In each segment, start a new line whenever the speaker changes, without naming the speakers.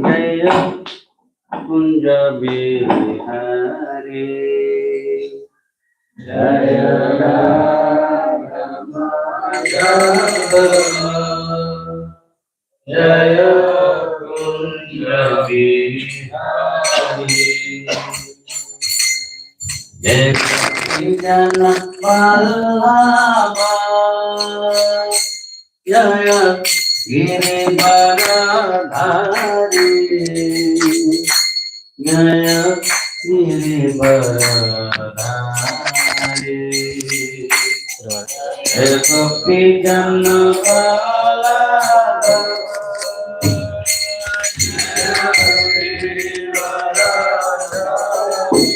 Jaya Kunja Bihari Jaya Rama Jaya Kunja Bihari Jaya Janak Vallabha Jaya Giri Baradhari Jaya Giri Baradhari Jaya Gopi Janak Vallabha Jaya Giri Baradhari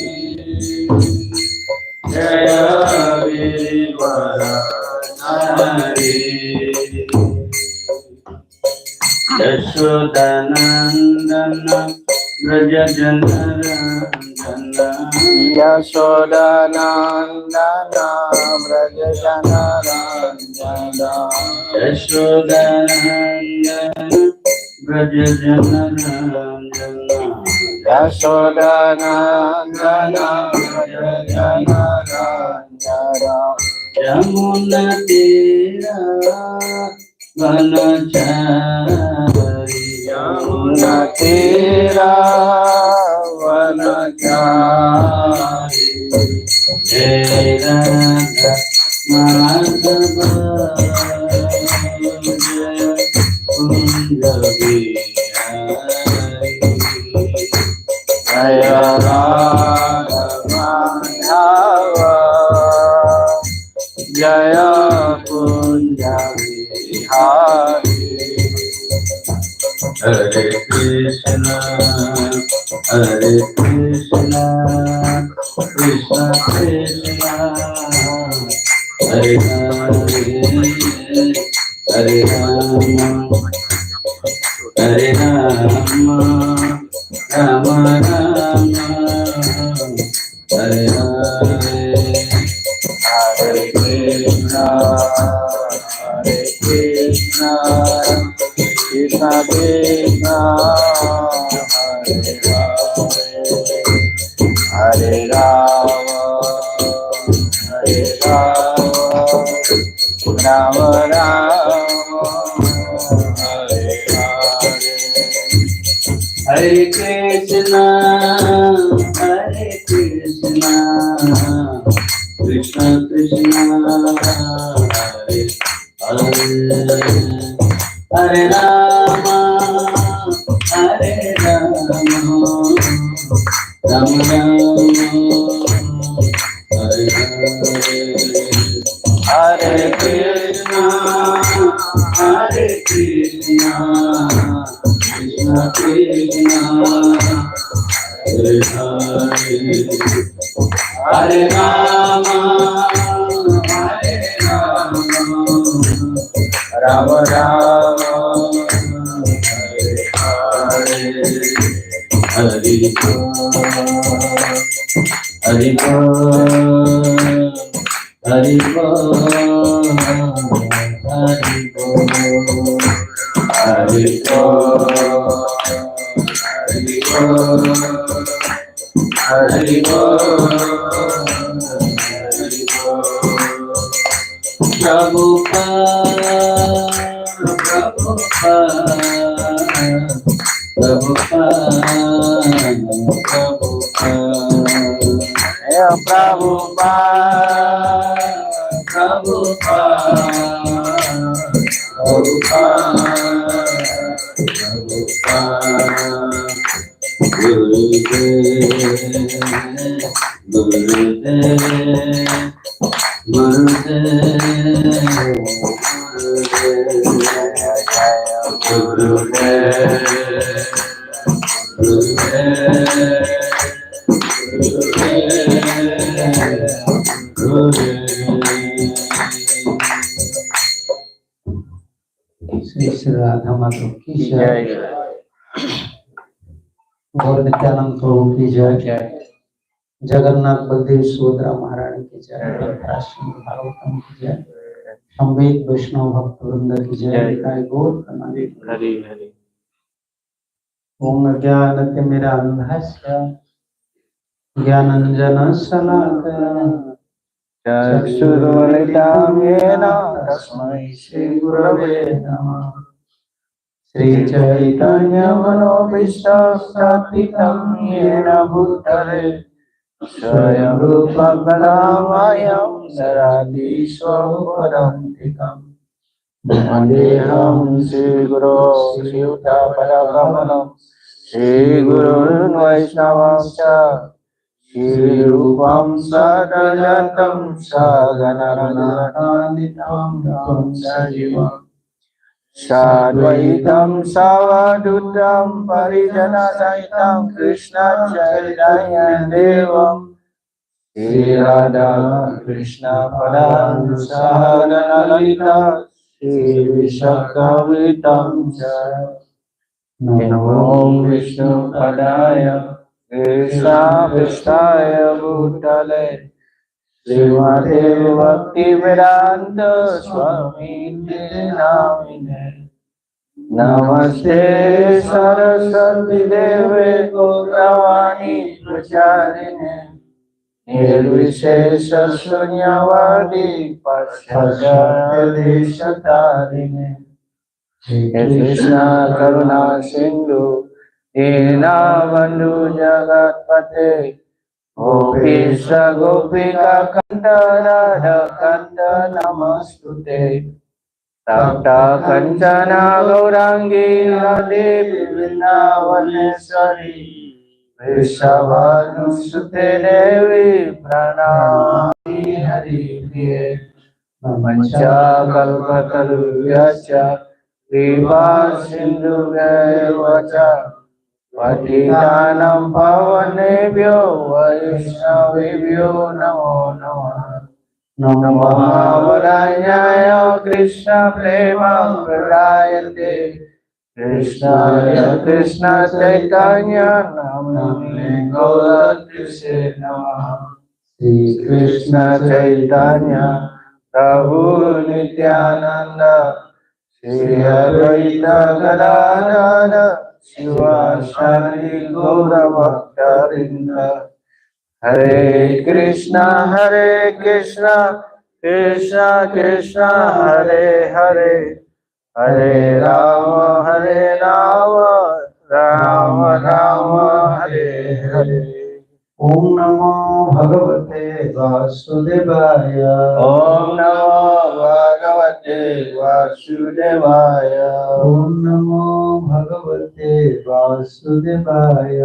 Jaya Giri Baradhari Yashodanandana Brajajanarandana
Yashodanandana Brajajanarandana
Yashodanandana Brajajanarandana
Yashodanandana Brajajanarandana
Yamuna Tira Vanachari
Yamuna Tira Vanachari
Jai Radha Madhava Jaya Kunja Bihari
Jaya Radha Madhava Jaya Kunja Bihari
Hare Krishna Hare Krishna Krishna Krishna Hare Hare Hare Rama Hare Rama Rama Rama Hare Hare
Hare Krishna Hare Krishna Krishna Krishna Hare Hare Hare Rama Hare Rama Rama Rama Hare Hare
Hare Krishna Krishna Krishna Hare Hare Hare Rama Hare Rama Rama Rama Hare Hare Hare Krishna Krishna Krishna Hare Hare Hare Rama Rama Rama Hare Hare Hare Hare Hare Hare Hare Hari
Shri श्री राधा माधव की जय, गौर नित्यानंद प्रभु की जय, जगन्नाथ बलदेव सुभद्रा महारानी की जय, श्रीमद् भागवतम की जय, संवेद वैष्णव भक्त वृंद की जय, निताय गौर कनाथ हरि हरि। ओम ज्ञानतिमिरान्धस्य ज्ञानाञ्जन शलाकया चक्षुरुन्मिलितं येन तस्मै श्री गुरवे नमः। श्री चैतन्य मनोभीष्टं स्थापितं येन भूतले स्वयं रूप कदामयं ददाति स्वपदान्तिकम्। वन्देऽहं श्रीगुरो श्रीयुतपदकमलं श्रीगुरुन् वैष्णवंश्च श्रीरूपं सदयतं सगणरघुनाथान्वितं सजीवम् साद्वैतं सावधूतं परिजनसहितं कृष्णचैतन्यदेवं श्रीराधा कृष्णपदानुसहगणललिता श्रीविशाखान्वितं च। नमो विष्णुपदाय कृष्णाभीष्टाय भूतले श्रीमते भक्तिवेदान्त स्वामिने नामिने। नमस्ते सरस्वती देवे गौरवाणी प्रचारिणे निर्विशेष शून्यवादी पाश्चात्यदेशतारिणे। हे कृष्ण करुणा सिंधु दीनबन्धु जगत्पते गोपीश गोपिका कंठ राधा कंठ नमस्तुते। तप्त कंचन गौरांगी राधे वृंदावनेश्वरी वृषभानुसुते देवी प्रणमामि हरिप्रिये। नमश्च कल्पतरुभ्यश्च कृपा सिन्धुभ्यैव च पतितानां पावनेभ्यो वैष्णवेभ्यो नमो नमः। नमो वराय कृष्ण प्रेम प्रदायते कृष्णाय कृष्ण चैतन्य नाम्ने गौरकृष्णे नमः। श्री कृष्ण चैतन्य प्रभु नित्यानंद श्री अद्वैत गदाधर शिवासादि गौरभक्तवृंद। हरे कृष्णा कृष्णा कृष्णा हरे हरे हरे राम राम राम हरे हरे। ओम नमो भगवते वासुदेवाय। ओम नमो भगवते वासुदेवाय। ओम नमो भगवते वासुदेवाय।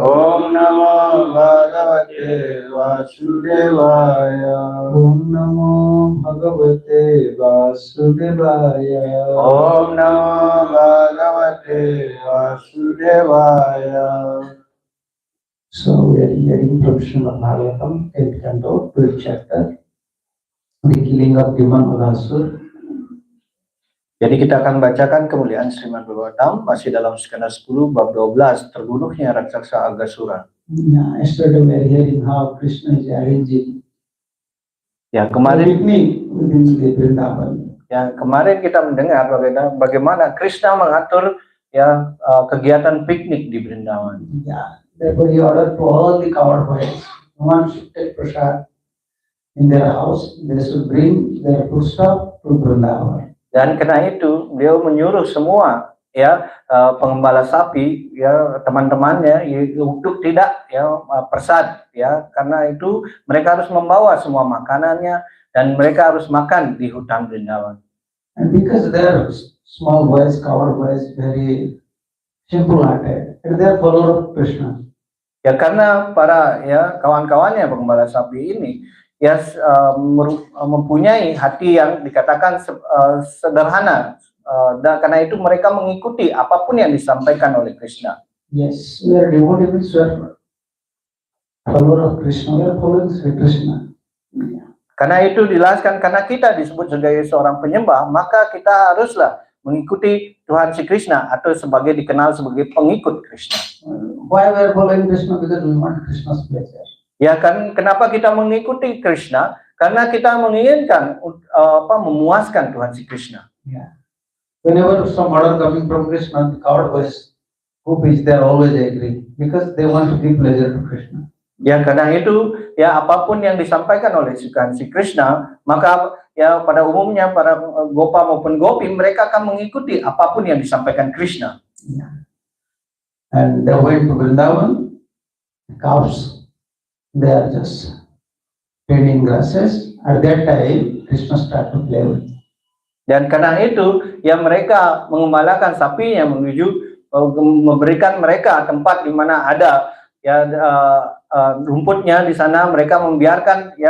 ओम नमो भगवते वासुदेवाय। ओम नमो भगवते वासुदेवाय। ओम नमो भगवते वासुदेवाय। So we are hearing from Srimad Bhagavatam, 8th canto, 12th chapter, the killing of Bhimanasur. Jadi kita akan bacakan kemuliaan Srimad Bhagavatam masih dalam skala 10 bab 12 terbunuhnya raksasa Agasura. Yesterday we are hearing how Krishna is arranging. Ya kemarin kita mendengar bagaimana Krishna mengatur
kegiatan piknik di Vrindavan.
Yeah. Therefore, he ordered to all the covered boys, one should take prasad in their house. They should bring their foodstuff to Vrindavan.
Dan karena itu beliau menyuruh semua pengembala sapi teman-temannya untuk tidak persad karena itu mereka harus membawa semua makanannya dan mereka harus makan di hutan Vrindavan.
And because their small boys, covered boys, very simple-hearted, and they are follower of Krishna.
Ya karena para kawan-kawannya pengembala sapi ini mempunyai hati yang dikatakan sederhana, dan karena itu mereka mengikuti apapun yang disampaikan oleh Krishna.
Yes, we are devotees, we are follower of Krishna, we are following Sri Krishna.
Karena itu dijelaskan, karena kita disebut sebagai seorang penyembah, maka kita haruslah mengikuti Tuhan Sri Krishna atau dikenal sebagai pengikut Krishna.
Why we are following Krishna? Because we want Krishna's pleasure. Ya
kan, kenapa kita mengikuti Krishna? Karena kita menginginkan memuaskan Tuhan Sri Krishna.
Yeah. Whenever some order coming from Krishna, the covered boys who preach, they are always agree because they want to give pleasure to Krishna.
Ya karena itu apapun yang disampaikan oleh Tuhan Sri Krishna, maka pada umumnya para gopa maupun gopi mereka akan mengikuti apapun yang disampaikan Krishna.
Yeah. And they went to Vrindavan, cows. They are just feeding grasses. At that time, Krishna started to play with.
Dan karena itu, mereka mengembalakan sapinya menuju memberikan mereka tempat di mana ada rumputnya di sana. Mereka membiarkan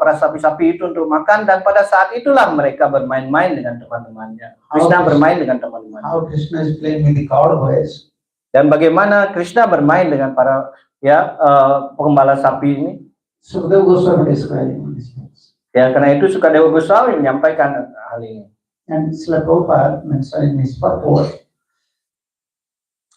para sapi-sapi itu untuk makan, dan pada saat itulah mereka bermain-main dengan teman-temannya. Krishna bermain dengan teman-temannya.
How Krishna is playing with the cow boys.
Dan bagaimana Krishna bermain dengan para pengembala sapi ini.
Sukadeva Goswami describing this.
Ya karena itu Sukadeva Goswami menyampaikan hal ini.
And Srila Prabhupada mentioned in his purport,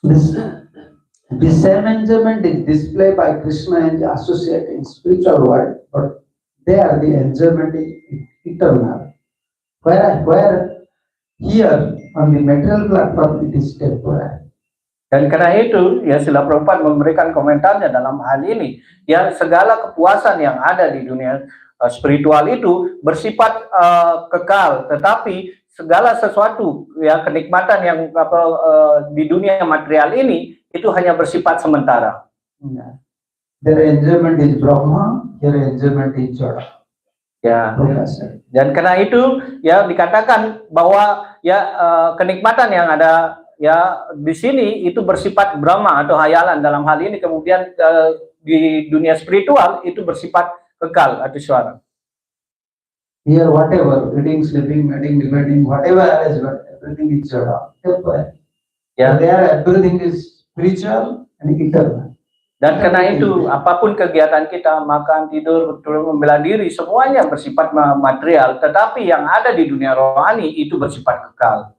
the same enjoyment is displayed by Krishna and the associate in spiritual world, but there the enjoyment is eternal. Where here on the material platform it is temporary.
Dan karena itu, Srila Prabhupada memberikan komentarnya dalam hal ini. Segala kepuasan yang ada di dunia spiritual itu bersifat kekal, tetapi segala sesuatu kenikmatan yang di dunia material ini itu hanya bersifat sementara.
Their enjoyment is Brahma, their enjoyment is Jada. Dan karena itu dikatakan bahwa kenikmatan yang ada di sini itu bersifat Brahma atau hayalan dalam hal ini, kemudian di dunia spiritual itu bersifat kekal atau suara. Here whatever, eating, sleeping, mating, dividing, whatever arrangement, everything is Jada. There everything is spiritual and eternal.
Dan karena itu apapun kegiatan kita, makan, tidur, membela diri, semuanya bersifat material, tetapi yang ada di dunia rohani itu bersifat kekal.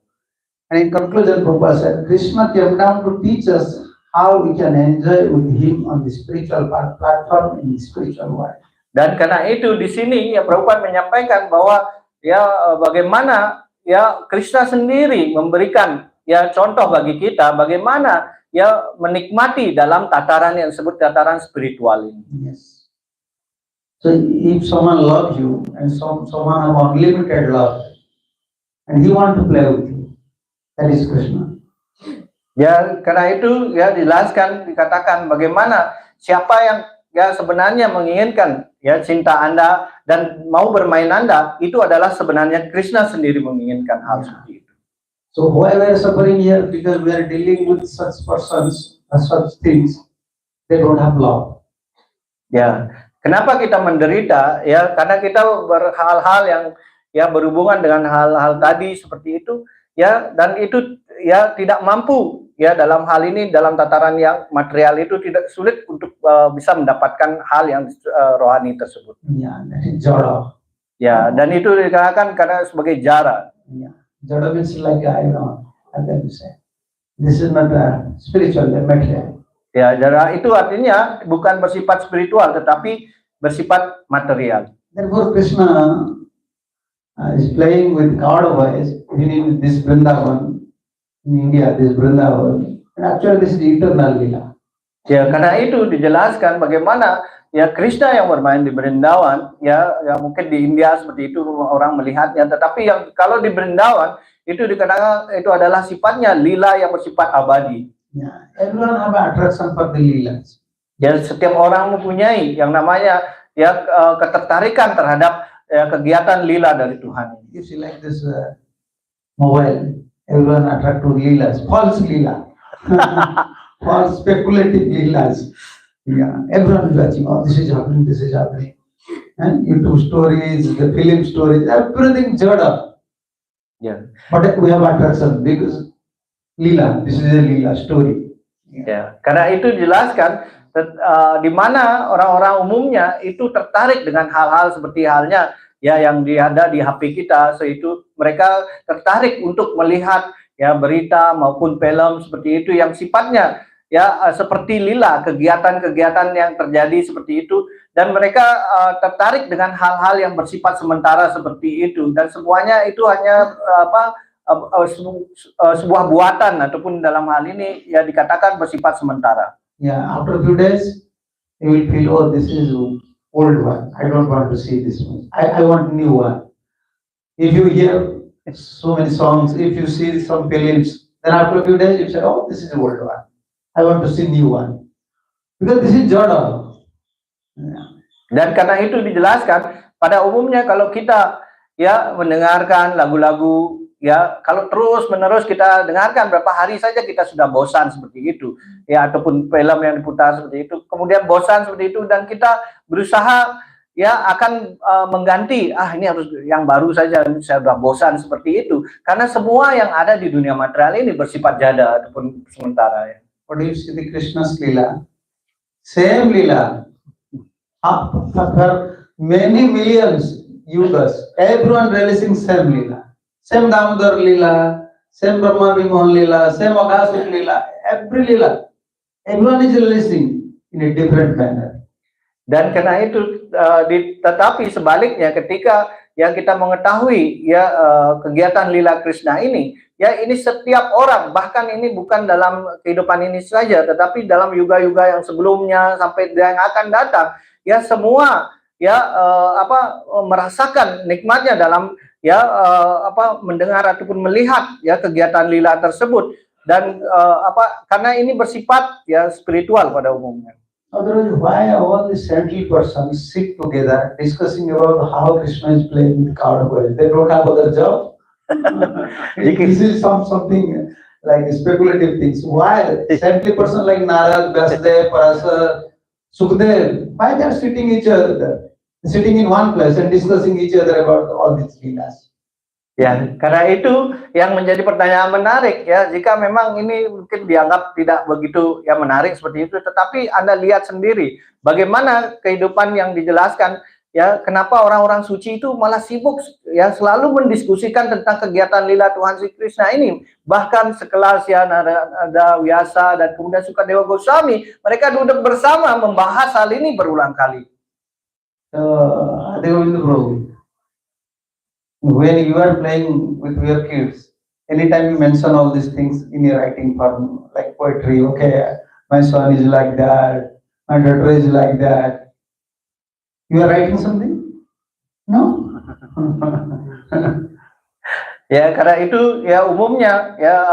And in conclusion, Prabhupada said, Krishna came down to teach us how we can enjoy with him on the spiritual platform in the spiritual world.
Dan karena itu di sini Prabhupada menyampaikan bahwa bagaimana Krishna sendiri memberikan contoh bagi kita bagaimana menikmati dalam tataran yang disebut tataran spiritual ini.
Yes. So if someone loves you and someone have unlimited love and he want to play with you, that is Krishna.
Karena itu dijelaskan, dikatakan bagaimana siapa yang sebenarnya menginginkan cinta Anda dan mau bermain Anda, itu adalah sebenarnya Krishna sendiri menginginkan hal seperti itu.
So why we are suffering here? Because we are dealing with such persons, such things, they don't have love.
Kenapa kita menderita? Karena kita berhal-hal yang berhubungan dengan hal-hal tadi seperti itu. Dan itu tidak mampu dalam hal ini, dalam tataran yang material itu tidak sulit untuk bisa mendapatkan hal yang rohani tersebut.
Jara.
Dan itu dikatakan karena sebagai jara.
Jara means like this is not spiritual, material.
Jara itu artinya bukan bersifat spiritual tetapi bersifat material.
Therefore Krishna is playing with God boys in this Vrindavan. in India, this Vrindavan. And actually, this is eternal lila.
Ya, karena itu dijelaskan bagaimana ya Krishna yang bermain di Brindavan, ya mungkin di India seperti itu orang melihatnya, tetapi yang kalau di Brindavan itu dikatakan itu adalah sifatnya lila yang bersifat abadi.
Yeah, everyone have attraction for the lilas.
Ya, setiap orang mempunyai yang namanya ya ketertarikan terhadap kegiatan lila dari Tuhan.
You see like this mobile, everyone attract to lilas, false lila. False speculative lilas. Yeah, everyone is watching. Oh, this is happening, this is happening. And YouTube stories, the film stories, everything jada up.
Ya.
But we have attraction because lila, this is a lila story.
Ya, karena itu dijelaskan di mana orang-orang umumnya itu tertarik dengan hal-hal seperti halnya ya yang ada di HP kita, yaitu mereka tertarik untuk melihat ya berita maupun film seperti itu yang sifatnya ya seperti lila, kegiatan-kegiatan yang terjadi seperti itu, dan mereka tertarik dengan hal-hal yang bersifat sementara seperti itu, dan semuanya itu hanya sebuah buatan ataupun dalam hal ini ya dikatakan bersifat sementara.
Yeah, after a few days you will feel, oh, this is old one, I don't want to see this one, I want new one. If you hear so many songs, if you see some films, then after a few days you say, oh, this is the old one, I want to see new one, because this is jada. Yeah.
Dan karena itu dijelaskan pada umumnya kalau kita ya mendengarkan lagu-lagu ya, kalau terus menerus kita dengarkan berapa hari saja kita sudah bosan seperti itu ya, ataupun film yang diputar seperti itu kemudian bosan seperti itu, dan kita berusaha ya akan mengganti, ini harus yang baru saja, saya sudah bosan seperti itu, karena semua yang ada di dunia material ini bersifat jada ataupun sementara ya.
What do you see the Krishna's lila? Same lila. For many millions yugas, everyone releasing same lila. Same Damodar lila, same Brahma Vimohan lila, same Aghasuk lila, every lila. Everyone is releasing in a different manner.
Dan karena itu tetapi sebaliknya ketika yang kita mengetahui ya kegiatan lila Krishna ini, ya ini setiap orang, bahkan ini bukan dalam kehidupan ini saja, tetapi dalam yuga-yuga yang sebelumnya sampai yang akan datang, ya semua ya merasakan nikmatnya dalam ya mendengar ataupun melihat ya kegiatan lila tersebut, dan karena ini bersifat ya spiritual pada umumnya.
Otherwise, why all these saintly persons sit together discussing about how Krishna is playing with cowboys? They don't have other job. This is something like speculative things. Why saintly person like Narad, Vyasdev, Parasar, Sukdev, why they are sitting in one place and discussing each other about all these leelas?
Ya, karena itu yang menjadi pertanyaan menarik ya, jika memang ini mungkin dianggap tidak begitu ya menarik seperti itu, tetapi Anda lihat sendiri bagaimana kehidupan yang dijelaskan ya, kenapa orang-orang suci itu malah sibuk ya selalu mendiskusikan tentang kegiatan lila Tuhan Sri Krishna ini, bahkan sekelas ya Narada, Vyasa, dan kemudian Sukadewa Goswami, mereka duduk bersama membahas hal ini berulang kali.
When you are playing with your kids, anytime you mention all these things in your writing form, like poetry, okay, my son is like that, my daughter is like that, you are writing something? No.
Ya, karena itu ya umumnya ya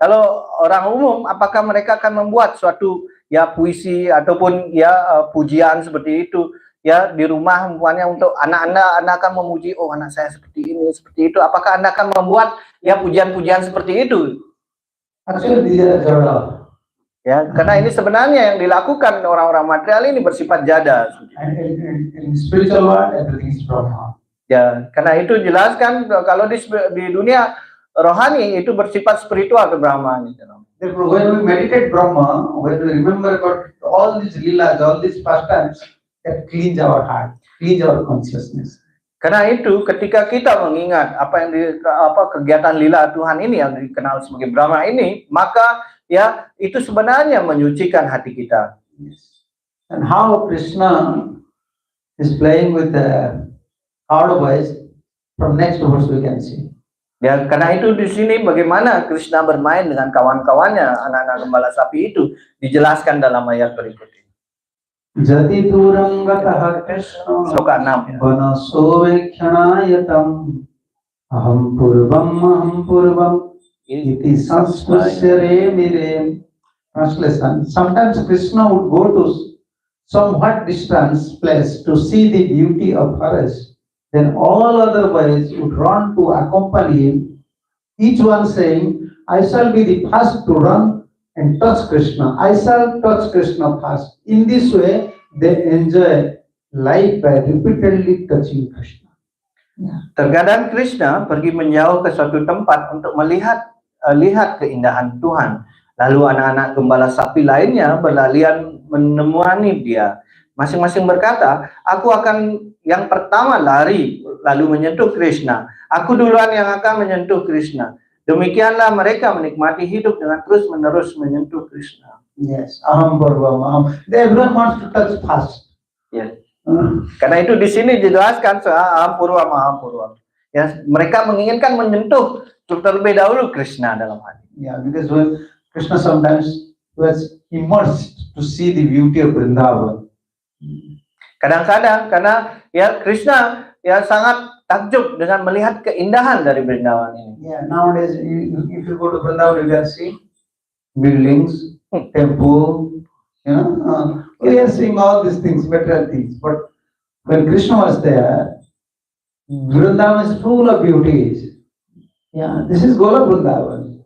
kalau orang umum, apakah mereka akan membuat suatu ya puisi ataupun ya pujian seperti itu ya di rumah, umpamanya untuk anak-anak, Anda akan memuji, oh anak saya seperti ini, seperti itu. Apakah Anda akan membuat ya pujian-pujian seperti itu? Ya, karena ini sebenarnya yang dilakukan orang-orang material ini bersifat jada.
Spiritual world, everything is Brahma.
Ya, karena itu jelaskan kalau di dunia rohani itu bersifat spiritual ke Brahma.
Therefore, when we meditate Brahma, when we remember about all these leelas, all these pastimes, that cleans our heart, cleans our consciousness.
Karena itu ketika kita mengingat kegiatan lila Tuhan ini yang dikenal sebagai Brahma ini, maka ya itu sebenarnya menyucikan hati kita.
Yes. And how Krishna is playing with the cowboys, from next verse we can see.
Ya, karena itu di sini bagaimana Krishna bermain dengan kawan-kawannya, anak-anak gembala sapi itu dijelaskan dalam ayat berikut ini.
Jati durang gatah Krishna
Sloka 6 ya.
vanasovekhanayatam aham purvam iti sanspursyare mire. Translation: sometimes Krishna would go to somewhat distance place to see the beauty of forest. Then all other boys would run to accompany him, each one saying, I shall be the first to run and touch Krishna. I shall touch Krishna first. In this way, they enjoy life by repeatedly touching Krishna.
Terkadang Krishna pergi menjauh ke suatu tempat untuk melihat lihat keindahan Tuhan. Lalu anak-anak gembala sapi lainnya berlarian menemani dia. Masing-masing berkata, aku akan yang pertama lari lalu menyentuh Krishna. Aku duluan yang akan menyentuh Krishna. Demikianlah mereka menikmati hidup dengan terus-menerus menyentuh Krishna.
Yes, aham purvam aham. Everyone wants to touch first.
Ya. Karena itu di sini dijelaskan soal aham purvam. Ya, mereka menginginkan menyentuh terlebih dahulu Krishna dalam hati.
Yeah, because when Krishna sometimes was immersed to see the beauty of Vrindavan.
Kadang-kadang karena ya Krishna ya sangat takjub dengan melihat keindahan dari Vrindavan ini.
Yeah, nowadays if you go to Vrindavan, you can see buildings, temple, we are seeing all these things, material things. But when Krishna was there, Vrindavan is full of beauties. Yeah, this is Gola Vrindavan.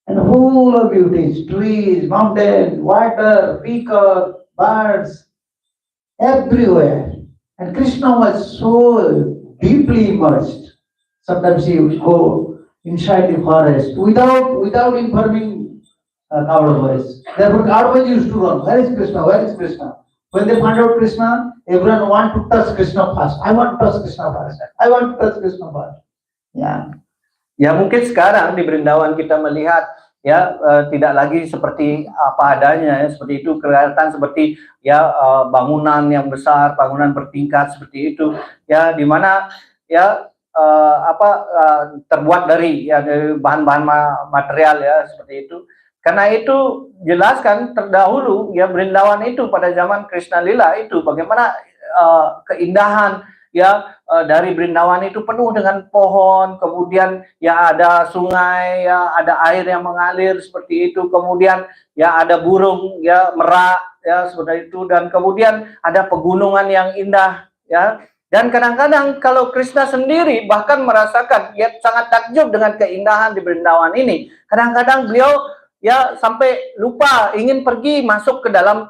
And full of beauties, trees, mountains, water, peacock, birds, everywhere. And Krishna was so deeply immersed. Sometimes he would go inside the forest without informing cowboys. Therefore, cowboys used to run. Where is Krishna? Where is Krishna? When they find out Krishna, everyone want to touch Krishna first. I want to touch Krishna first. I want to touch Krishna first. Yeah.
Ya mungkin sekarang di Vrindavan kita melihat ya tidak lagi seperti apa adanya ya, seperti itu kelihatan seperti ya bangunan yang besar, bangunan bertingkat seperti itu ya, di mana ya terbuat dari ya bahan-bahan material ya seperti itu. Karena itu jelaskan terdahulu ya Vrindavan itu pada zaman Krishna Lila itu bagaimana keindahan ya dari Vrindavan itu penuh dengan pohon, kemudian ya ada sungai, ya ada air yang mengalir seperti itu, kemudian ya ada burung ya merak ya seperti itu, dan kemudian ada pegunungan yang indah ya. Dan kadang-kadang kalau Krishna sendiri bahkan merasakan ya sangat takjub dengan keindahan di Vrindavan ini. Kadang-kadang beliau ya sampai lupa ingin pergi masuk ke dalam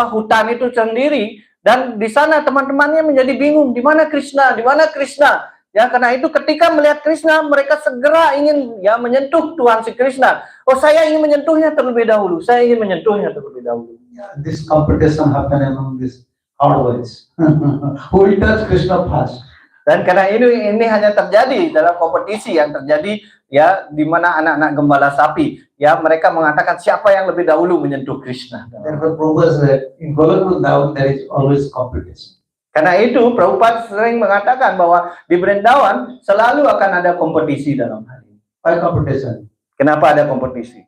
hutan itu sendiri. Dan di sana teman-temannya menjadi bingung, di mana Krishna, di mana Krishna? Ya, karena itu ketika melihat Krishna, mereka segera ingin ya menyentuh Tuhan si Krishna. Oh, saya ingin menyentuhnya terlebih dahulu. Saya ingin menyentuhnya terlebih dahulu.
Yeah, this competition happen among these cowboys. Who will touch Krishna first?
Dan karena ini hanya terjadi dalam kompetisi yang terjadi ya di mana anak-anak gembala sapi ya mereka mengatakan siapa yang lebih dahulu menyentuh Krishna.
Therefore, Prabhupada said in Gola Vrindavan there is always competition.
Karena itu Prabhupada sering mengatakan bahwa di Vrindavan selalu akan ada kompetisi dalam hal ini.
Why competition?
Kenapa ada kompetisi?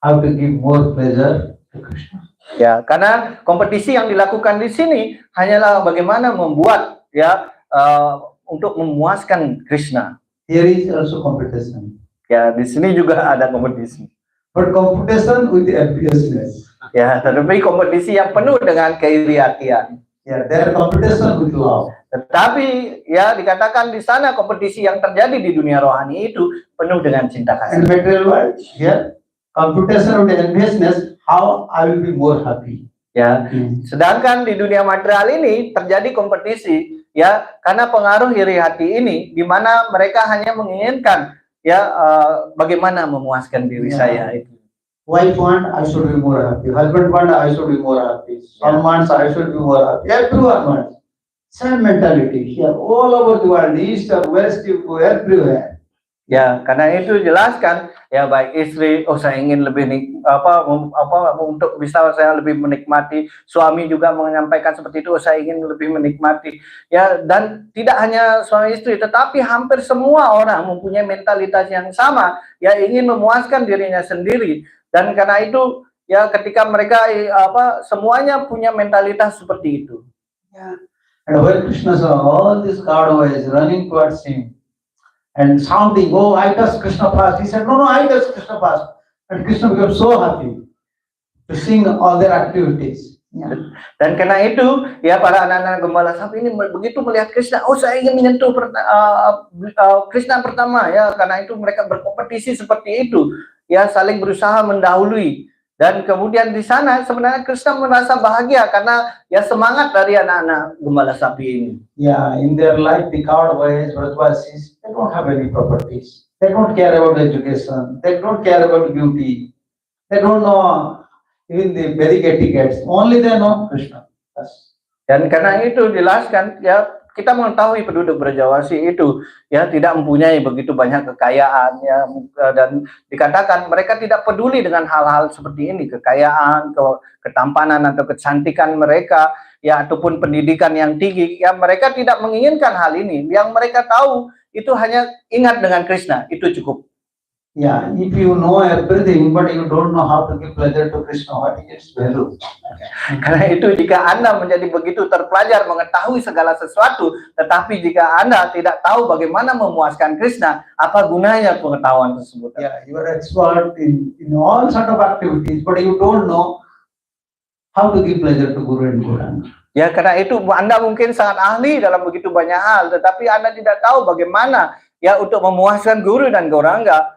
How to give more pleasure to Krishna.
Ya, karena kompetisi yang dilakukan di sini hanyalah bagaimana membuat ya untuk memuaskan Krishna.
Here is also competition.
Ya, di sini juga ada kompetisi.
But competition with the ambitiousness.
Ya, tetapi kompetisi yang penuh dengan keiri-hatian.
Yeah, there are competition with love.
Tetapi ya dikatakan di sana kompetisi yang terjadi di dunia rohani itu penuh dengan cinta kasih.
And material world, yeah, competition with the ambitiousness. How I will be more happy.
Ya, sedangkan di dunia material ini terjadi kompetisi ya karena pengaruh iri hati ini di mana mereka hanya menginginkan ya bagaimana memuaskan diri saya itu.
Wife want I should be more happy. Husband want I should be more happy. Son wants I should be more happy. Everyone wants. Same mentality here all over the world, east or west, you go everywhere.
Ya, karena itu jelaskan ya baik istri, oh saya ingin lebih untuk bisa saya lebih menikmati, suami juga menyampaikan seperti itu, oh saya ingin lebih menikmati. Ya, dan tidak hanya suami istri, tetapi hampir semua orang mempunyai mentalitas yang sama, ya ingin memuaskan dirinya sendiri. Dan karena itu ya ketika mereka semuanya punya mentalitas seperti itu.
Yeah. And when Krishna saw all these cowboys running towards him and sounding, oh, I touch Krishna first. He said, no, I touch Krishna first. And Krishna became so happy to sing all their activities. Yeah.
Dan karena itu, ya para anak-anak gembala sapi ini begitu melihat Krishna, oh saya ingin menyentuh Krishna pertama, ya karena itu mereka berkompetisi seperti itu, ya saling berusaha mendahului. Dan kemudian di sana sebenarnya Krishna merasa bahagia karena ya semangat dari anak-anak gembala sapi ini.
Yeah, in their life, the cowboys, Vrajvasis, they don't have any properties. They don't care about education. They don't care about beauty. They don't know even the Vedic etiquettes. Only they know Krishna. Yes.
Dan karena itu jelaskan ya kita mengetahui penduduk Brajawasi itu ya tidak mempunyai begitu banyak kekayaan ya, dan dikatakan mereka tidak peduli dengan hal-hal seperti ini, kekayaan, ketampanan atau kecantikan mereka ya ataupun pendidikan yang tinggi, ya mereka tidak menginginkan hal ini. Yang mereka tahu itu hanya ingat dengan Krishna, itu cukup.
Yeah, if you know everything but you don't know how to give pleasure to Krishna, what is its value?
Karena itu jika Anda menjadi begitu terpelajar mengetahui segala sesuatu, tetapi jika Anda tidak tahu bagaimana memuaskan Krishna, apa gunanya pengetahuan tersebut?
Yeah, you are expert in all sort of activities, but you don't know how to give pleasure to Guru and Gauranga.
Ya, karena itu Anda mungkin sangat ahli dalam begitu banyak hal, tetapi Anda tidak tahu bagaimana ya untuk memuaskan Guru dan Gauranga.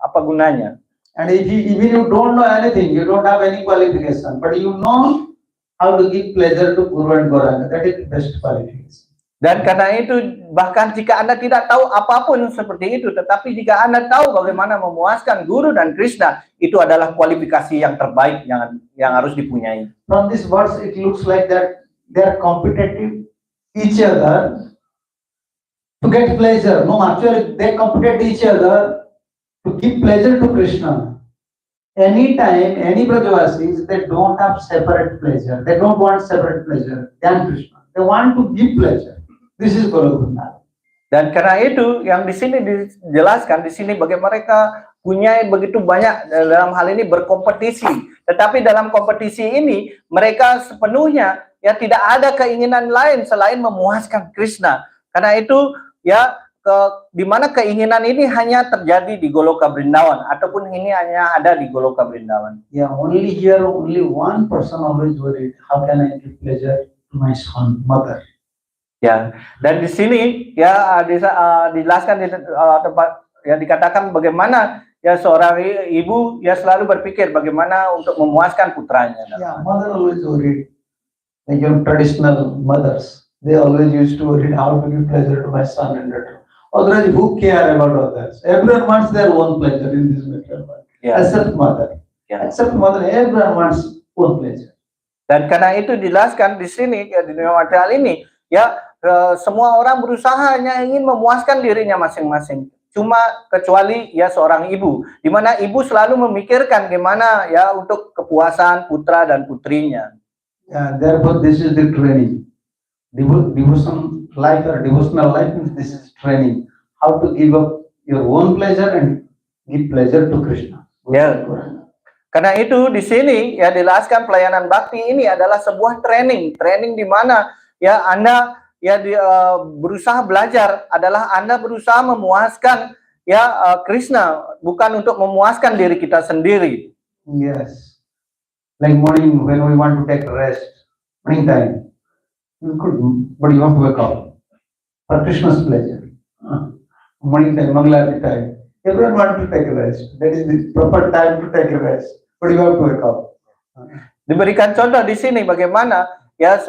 Apa gunanya?
And even you don't know anything, you don't have any qualification, but you know how to give pleasure to Guru and Gauranga, that is the best qualification.
Dan karena itu bahkan jika Anda tidak tahu apapun seperti itu, tetapi jika Anda tahu bagaimana memuaskan Guru dan Krishna, itu adalah kualifikasi yang terbaik yang harus dipunyai.
From this verse it looks like that they are competitive each other to get pleasure. No, actually they compete each other to give pleasure to Krishna. Anytime, any Brajavasis, they don't have separate pleasure. They don't want separate pleasure than Krishna. They want to give pleasure. This is Gauranga.
Dan karena itu yang di sini dijelaskan di sini bagaimana mereka punya begitu banyak dalam hal ini berkompetisi. Tetapi dalam kompetisi ini mereka sepenuhnya ya tidak ada keinginan lain selain memuaskan Krishna. Karena itu ya di mana keinginan ini hanya terjadi di Goloka Brindavan ataupun ini hanya ada di Goloka Brindavan.
Yeah, only here, only one person always worried. How can I give pleasure to my son, mother?
Ya, dan di sini ya dijelaskan di tempat ya dikatakan bagaimana ya seorang ibu ya selalu berpikir bagaimana untuk memuaskan putranya.
Yeah, mother always worried. Like your traditional mothers, they always used to worry how to give pleasure to my son and daughter. Otherwise, who care about others? Everyone wants their own pleasure in this material world. Yeah. Except mother. Yeah. Except mother, everyone wants own pleasure.
Dan karena itu dijelaskan di sini ya, di dunia material ini ya semua orang berusaha hanya ingin memuaskan dirinya masing-masing. Cuma kecuali ya seorang ibu, di mana ibu selalu memikirkan gimana ya untuk kepuasan putra dan putrinya.
Yeah, therefore this is the training. Devotion life or devotional life, this is training. How to give up your own pleasure and give pleasure to Krishna.
Ya. Karena itu di sini ya dijelaskan pelayanan bakti ini adalah sebuah training di mana ya Anda ya berusaha belajar adalah Anda berusaha memuaskan ya Krishna, bukan untuk memuaskan diri kita sendiri.
Yes. Like morning when we want to take rest, morning time. You could, but you have to wake up for Krishna's pleasure. Morning time, Mangalarti time. Everyone wants to take a rest. That is the proper time to take a rest. But you have to wake up.
Diberikan contoh di sini bagaimana ya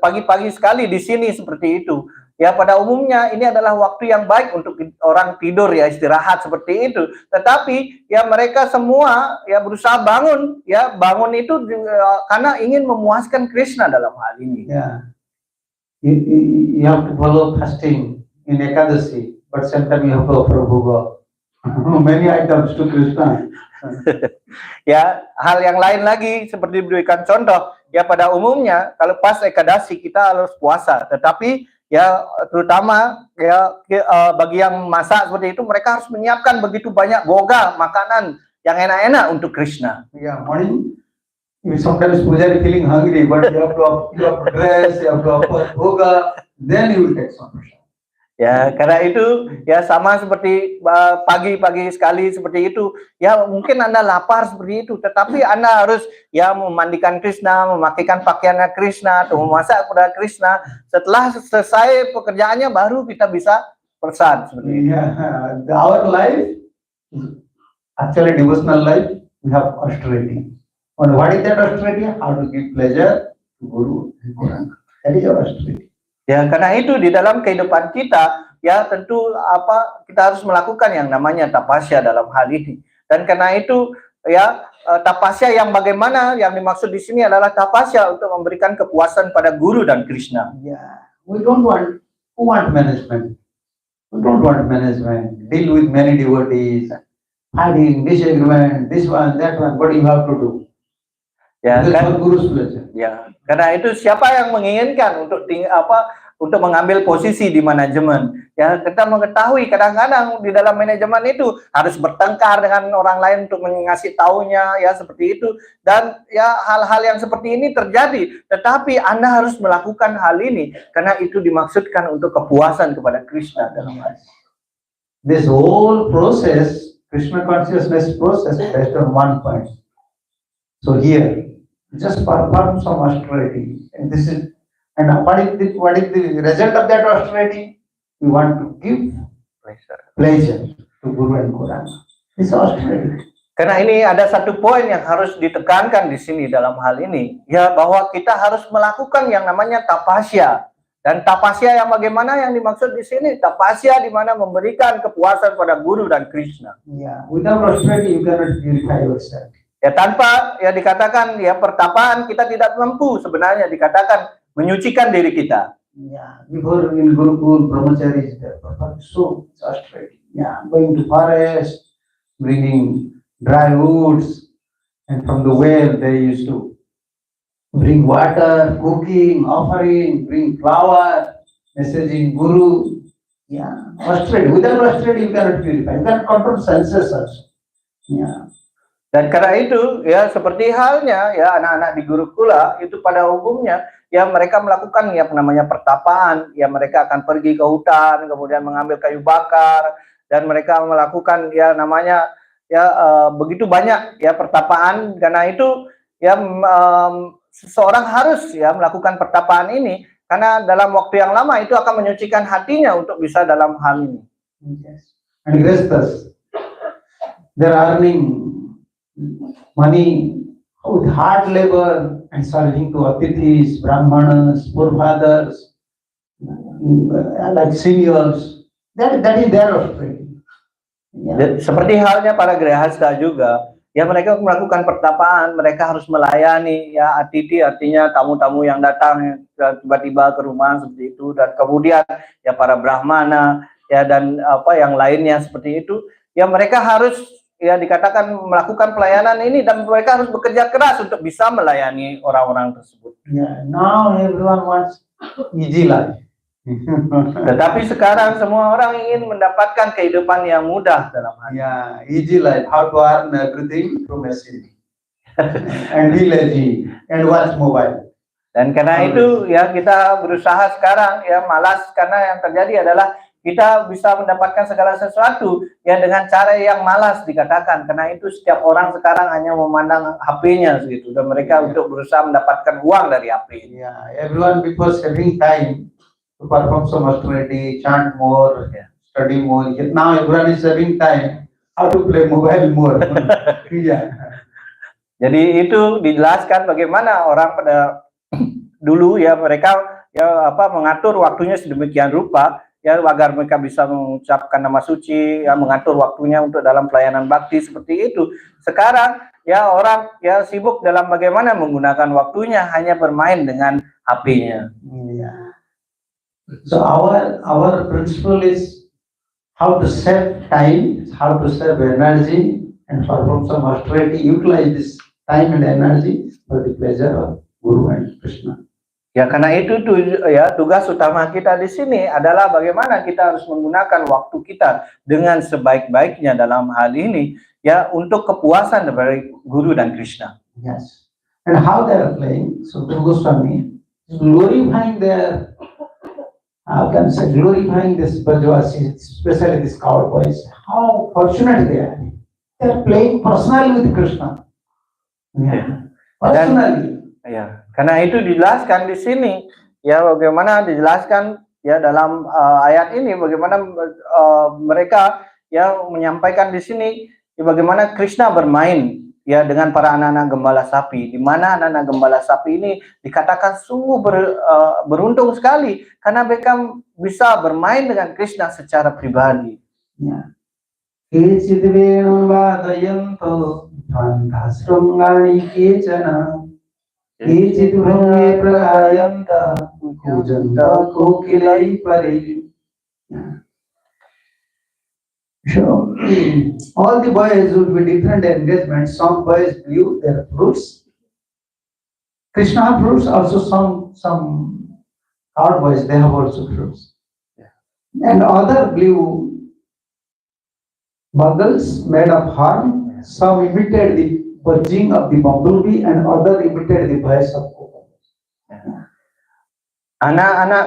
pagi-pagi sekali di sini seperti itu. Ya pada umumnya ini adalah waktu yang baik untuk orang tidur ya istirahat seperti itu. Tetapi ya mereka semua ya berusaha bangun itu karena ingin memuaskan Krishna dalam hal ini.
Yeah. You have to follow fasting in Ekadasi. but same time you have to offer bhoga. Many items to Krishna.
Ya, hal yang lain lagi seperti diberikan contoh, ya pada umumnya kalau pas Ekadasi kita harus puasa, tetapi ya terutama ya bagi yang masak seperti itu mereka harus menyiapkan begitu banyak boga makanan yang enak-enak untuk Krishna.
Yeah, morning. Sometimes Pujari feeling hungry, but you have to dress, you have to offer bhoga, then you will take some prasad.
Ya, karena itu ya sama seperti pagi-pagi sekali seperti itu. Ya, mungkin Anda lapar seperti itu, tetapi Anda harus ya memandikan Krishna, memakaikan pakaiannya Krishna, atau memasak kepada Krishna. Setelah selesai pekerjaannya baru kita bisa prasad seperti itu.
Yeah, our life, actually devotional life, we have austerity. And what is that austerity? How to give pleasure to Guru and Kuranga. That is our austerity.
Ya, karena itu di dalam kehidupan kita, ya tentu kita harus melakukan yang namanya tapasya dalam hal ini. Dan karena itu, ya tapasya yang bagaimana yang dimaksud di sini adalah tapasya untuk memberikan kepuasan pada Guru dan Krishna.
Yeah, we don't want management. We don't want management. Deal with many devotees, fighting, disagreement, this one, that one. What you have to do?
Ya, kan?
Guru's pleasure.
Ya, karena itu siapa yang menginginkan untuk mengambil posisi di manajemen? Ya, kita mengetahui kadang-kadang di dalam manajemen itu harus bertengkar dengan orang lain untuk mengasih taunya, ya seperti itu. Dan ya hal-hal yang seperti ini terjadi, tetapi Anda harus melakukan hal ini karena itu dimaksudkan untuk kepuasan kepada Krishna dalam hal.
This whole process, Krishna consciousness process, based on one point. So here, just perform some austerity, and this is, and what is the result of that austerity? We want to give pleasure to Guru and Kuranga. This is austerity.
Karena ini ada satu poin yang harus ditekankan di sini dalam hal ini, ya bahwa kita harus melakukan yang namanya tapasya. Dan tapasya yang bagaimana yang dimaksud di sini? Tapasya di mana memberikan kepuasan pada Guru dan Krishna.
Yeah, without austerity you cannot purify yourself.
Ya tanpa ya dikatakan ya pertapaan kita tidak mampu sebenarnya dikatakan menyucikan diri kita.
Yeah, before in Gurukul, brahmacharis there, so austerity. Yeah, going to forest, bringing dry woods, and from the well they used to bring water, cooking, offering, bring flower, messaging Guru. Yeah, austerity. Without austerity you cannot purify. You cannot control senses also. Yeah.
Dan karena itu ya seperti halnya ya anak-anak di Gurukula itu pada umumnya ya mereka melakukan ya namanya pertapaan, ya mereka akan pergi ke hutan kemudian mengambil kayu bakar dan mereka melakukan ya namanya ya begitu banyak ya pertapaan. Karena itu ya seseorang harus ya melakukan pertapaan ini karena dalam waktu yang lama itu akan menyucikan hatinya untuk bisa dalam hal ini.
Yes. And Grihasthas, they're earning money with hard labor and serving to atithis, brahmanas, forefathers, like seniors. That is their austerity. Yeah.
Seperti halnya para grihastha juga, ya mereka melakukan pertapaan, mereka harus melayani ya atithi artinya tamu-tamu yang datang tiba-tiba ke rumah seperti itu, dan kemudian ya para brahmana ya dan yang lainnya seperti itu, ya mereka harus ya dikatakan melakukan pelayanan ini dan mereka harus bekerja keras untuk bisa melayani orang-orang tersebut.
Yeah, now everyone wants easy life.
Tetapi sekarang semua orang ingin mendapatkan kehidupan yang mudah dalam hal.
Yeah, easy life. How to earn everything through message and be lazy and watch mobile.
Dan karena itu ya kita berusaha sekarang ya malas karena yang terjadi adalah kita bisa mendapatkan segala sesuatu ya dengan cara yang malas dikatakan. Karena itu setiap orang sekarang hanya memandang HP-nya gitu dan mereka untuk berusaha mendapatkan uang dari HP.
Yeah, everyone before saving time to perform some austerity, chant more, study more. Yet now everyone is saving time how to play mobile more. Yeah.
Jadi itu dijelaskan bagaimana orang pada dulu ya mereka ya mengatur waktunya sedemikian rupa ya agar mereka bisa mengucapkan nama suci, ya mengatur waktunya untuk dalam pelayanan bakti seperti itu. Sekarang ya orang ya sibuk dalam bagaimana menggunakan waktunya, hanya bermain dengan HP-nya.
Yeah. So our principle is how to save time, how to save energy, and perform some austerity, utilize this time and energy for the pleasure of Guru and Krishna.
Ya, karena itu ya tugas utama kita di sini adalah bagaimana kita harus menggunakan waktu kita dengan sebaik-baiknya dalam hal ini ya untuk kepuasan dari Guru dan Krishna.
Yes. And how they are playing, so Guru Goswami is glorifying their, how can I say, glorifying this Brajavasis, especially these cowboys. How fortunate they are. They are playing personally with Krishna. Yeah. Personally.
Ya, karena itu dijelaskan di sini ya bagaimana dijelaskan ya dalam ayat ini bagaimana mereka ya menyampaikan di sini ya, bagaimana Krishna bermain ya dengan para anak-anak gembala sapi, di mana anak-anak gembala sapi ini dikatakan sungguh beruntung sekali karena mereka bisa bermain dengan Krishna secara pribadi.
Ya. Kecitvenuvadayanto dhantasrungani kecana kecitvrunge prayanta kujanta kokilai pari. So, all the boys would be different engagements. Some boys blew their flutes. Krishna flutes, also some coward boys, they have also flutes. And other blew bugles made of horn. Some imitated the buzzing of the bumblebee and other imitated the voice of coconut.
Anak-anak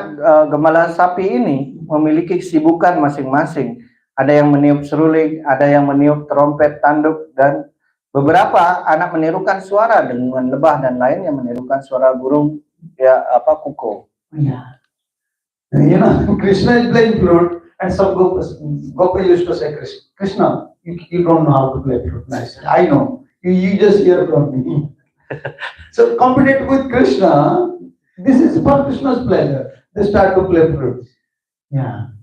gembala sapi ini memiliki kesibukan masing-masing. Ada yang meniup seruling, ada yang meniup trompet tanduk, dan beberapa anak menirukan suara dengan lebah dan lain yang menirukan suara burung ya kuko.
Yeah. You know, Krishna is playing flute, and some Gopa used to say, Krishna, you don't know how to play flute. Nice. I know. You just hear from me. So compete with Krishna. This is for Krishna's pleasure. They start to play flute. Yeah.